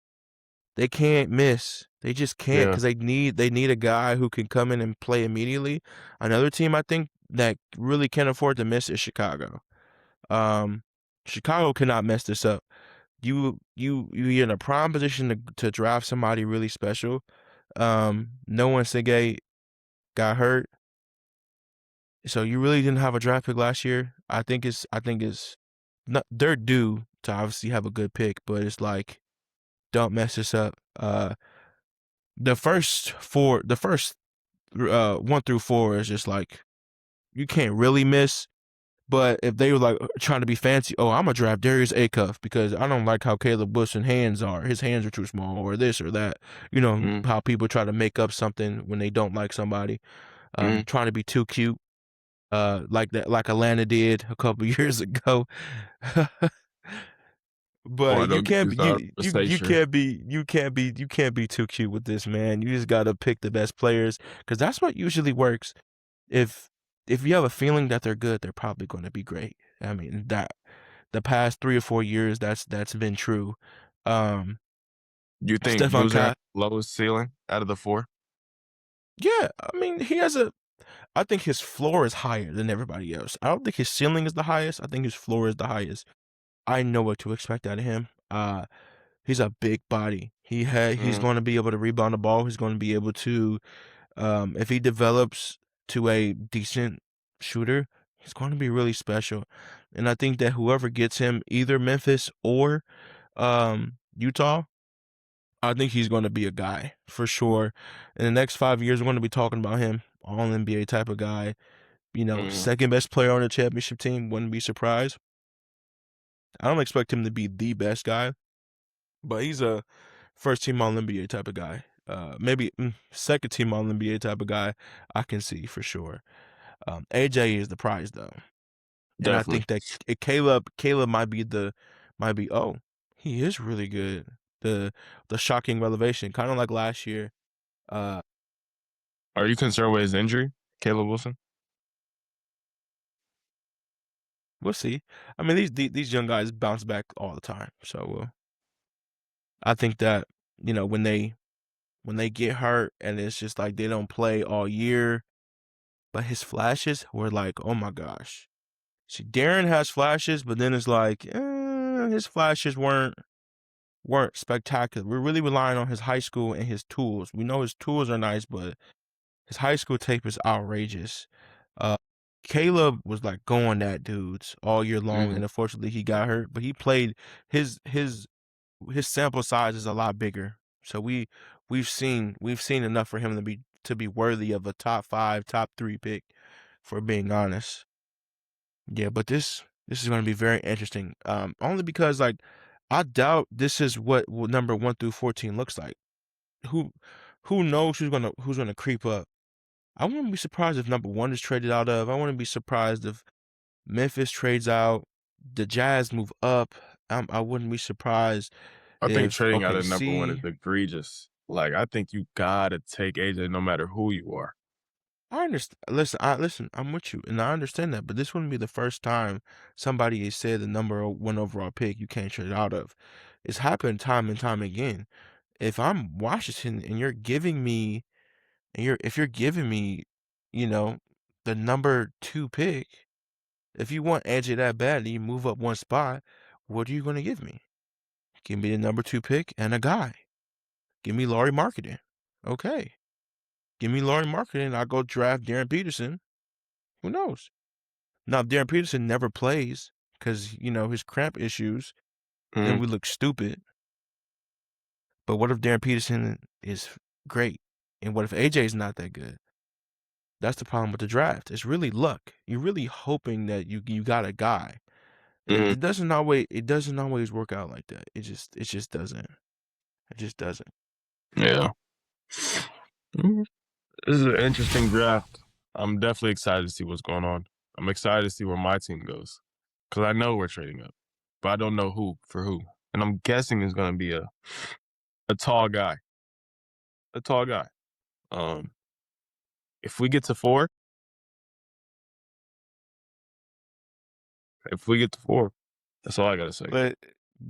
A: they can't miss. They just can't
B: Yeah.
A: because they need a guy who can come in and play immediately. Another team I think that really can't afford to miss is Chicago. Um, Chicago cannot mess this up. You're in a prime position to draft somebody really special. No one Sege got hurt, so you really didn't have a draft pick last year. I think it's not they're due to obviously have a good pick, but it's like don't mess this up. The first 1 through 4 is just like you can't really miss. But if they were like trying to be fancy, oh, I'm gonna draft Darius Acuff because I don't like how Caleb Wilson's hands are. His hands are too small, or this or that. You know
B: Mm.
A: how people try to make up something when they don't like somebody.
B: Mm.
A: Trying to be too cute, like that, like Atlanta did a couple years ago.
B: Boy,
A: But you
B: don't get
A: can't
B: me
A: be
B: started on Stacia.
A: you can't be too cute with this, man. You just gotta pick the best players because that's what usually works. If you have a feeling that they're good, they're probably going to be great. I mean that the past 3 or 4 years, that's been true. Um,
B: You think
A: Stefan
B: Boozer has
A: Kai,
B: the lowest ceiling out of the four?
A: yeah, I mean he has a. I think his floor is higher than everybody else. I don't think his ceiling is the highest. I think his floor is the highest. I know what to expect out of him. He's a big body. He's
B: Mm.
A: going to be able to rebound the ball. He's going to be able to, if he develops to a decent shooter, he's going to be really special. And I think that whoever gets him, either Memphis or Utah, I think he's going to be a guy for sure. In the next 5 years, we're going to be talking about him, all NBA type of guy. You know,
B: Mm.
A: second best player on the championship team. Wouldn't be surprised. I don't expect him to be the best guy, but he's a first team All NBA type of guy. Maybe second team All NBA type of guy. I can see for sure. AJ is the prize though, and I
B: Definitely.
A: think that Caleb might be oh he is really good. The shocking revelation, kind of like last year. Uh,
B: Are you concerned with his injury, Caleb Wilson?
A: we'll see. I mean these young guys bounce back all the time, so I think that when they get hurt and it's just like they don't play all year, but his flashes were like, oh my gosh. See, Darren has flashes, but then it's like his flashes weren't spectacular. We're really relying on his high school and his tools. We know his tools are nice, but his high school tape is outrageous. Uh, Caleb was like going at dudes all year long,
B: Mm.
A: and unfortunately he got hurt. But he played his sample size is a lot bigger, so we've seen enough for him to be worthy of a top 5, top 3 pick. For being honest, yeah. But this is going to be very interesting. Only because like I doubt this is what number 1 through 14 looks like. Who who knows who's gonna creep up? I wouldn't be surprised if number 1 is traded out of. I wouldn't be surprised if Memphis trades out. The Jazz move up. I wouldn't be surprised
B: I think
A: if
B: trading out of number one is
A: OKC.
B: egregious. Like, I think you gotta take AJ no matter who you are.
A: I understand. Listen. I'm with you, and I understand that. But this wouldn't be the first time somebody has said the number 1 overall pick you can't trade out of. It's happened time and time again. If I'm Washington and you're giving me, if you're giving me, you know, the number 2 pick, if you want AJ that bad, and you move up 1 spot. What are you going to give me? Give me the number 2 pick and a guy. Give me Laurie Marketing. Okay. Give me Laurie Marketing. I'll go draft Darren Peterson. Who knows? Now, if Darren Peterson never plays because, his cramp issues, then
B: Mm.
A: we look stupid. But what if Darren Peterson is great? And what if AJ is not that good? That's the problem with the draft. It's really luck. You're really hoping that you got a guy.
B: Mhm.
A: It doesn't always work out like that. It just doesn't. It just doesn't.
B: Yeah. Mhm. This is an interesting draft. I'm definitely excited to see what's going on. I'm excited to see where my team goes because I know we're trading up, but I don't know who for who. And I'm guessing it's going to be a tall guy, a tall guy. Um, if we get to four, if we get to four, that's all I got to say.
A: But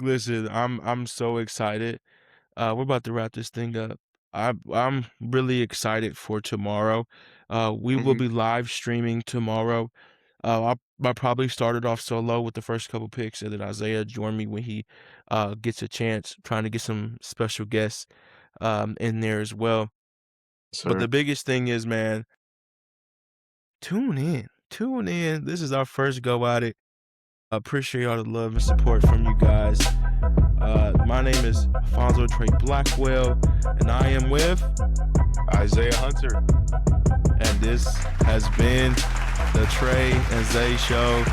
A: listen, I'm so excited. We're about to wrap this thing up. I'm really excited for tomorrow. We will
B: Hmm.
A: be live streaming tomorrow. I'll probably start it off solo with the first couple picks, and then Isaiah join me when he gets a chance. Trying to get some special guests in there as well. But
B: Sir,
A: the biggest thing is, man, tune in. Tune in. This is our first go at it. I appreciate all the love and support from you guys. My name is Alfonso Tre Blackwell, and I am with,
B: Isaiah Hunter.
A: and this has been the Tre and Zay Show.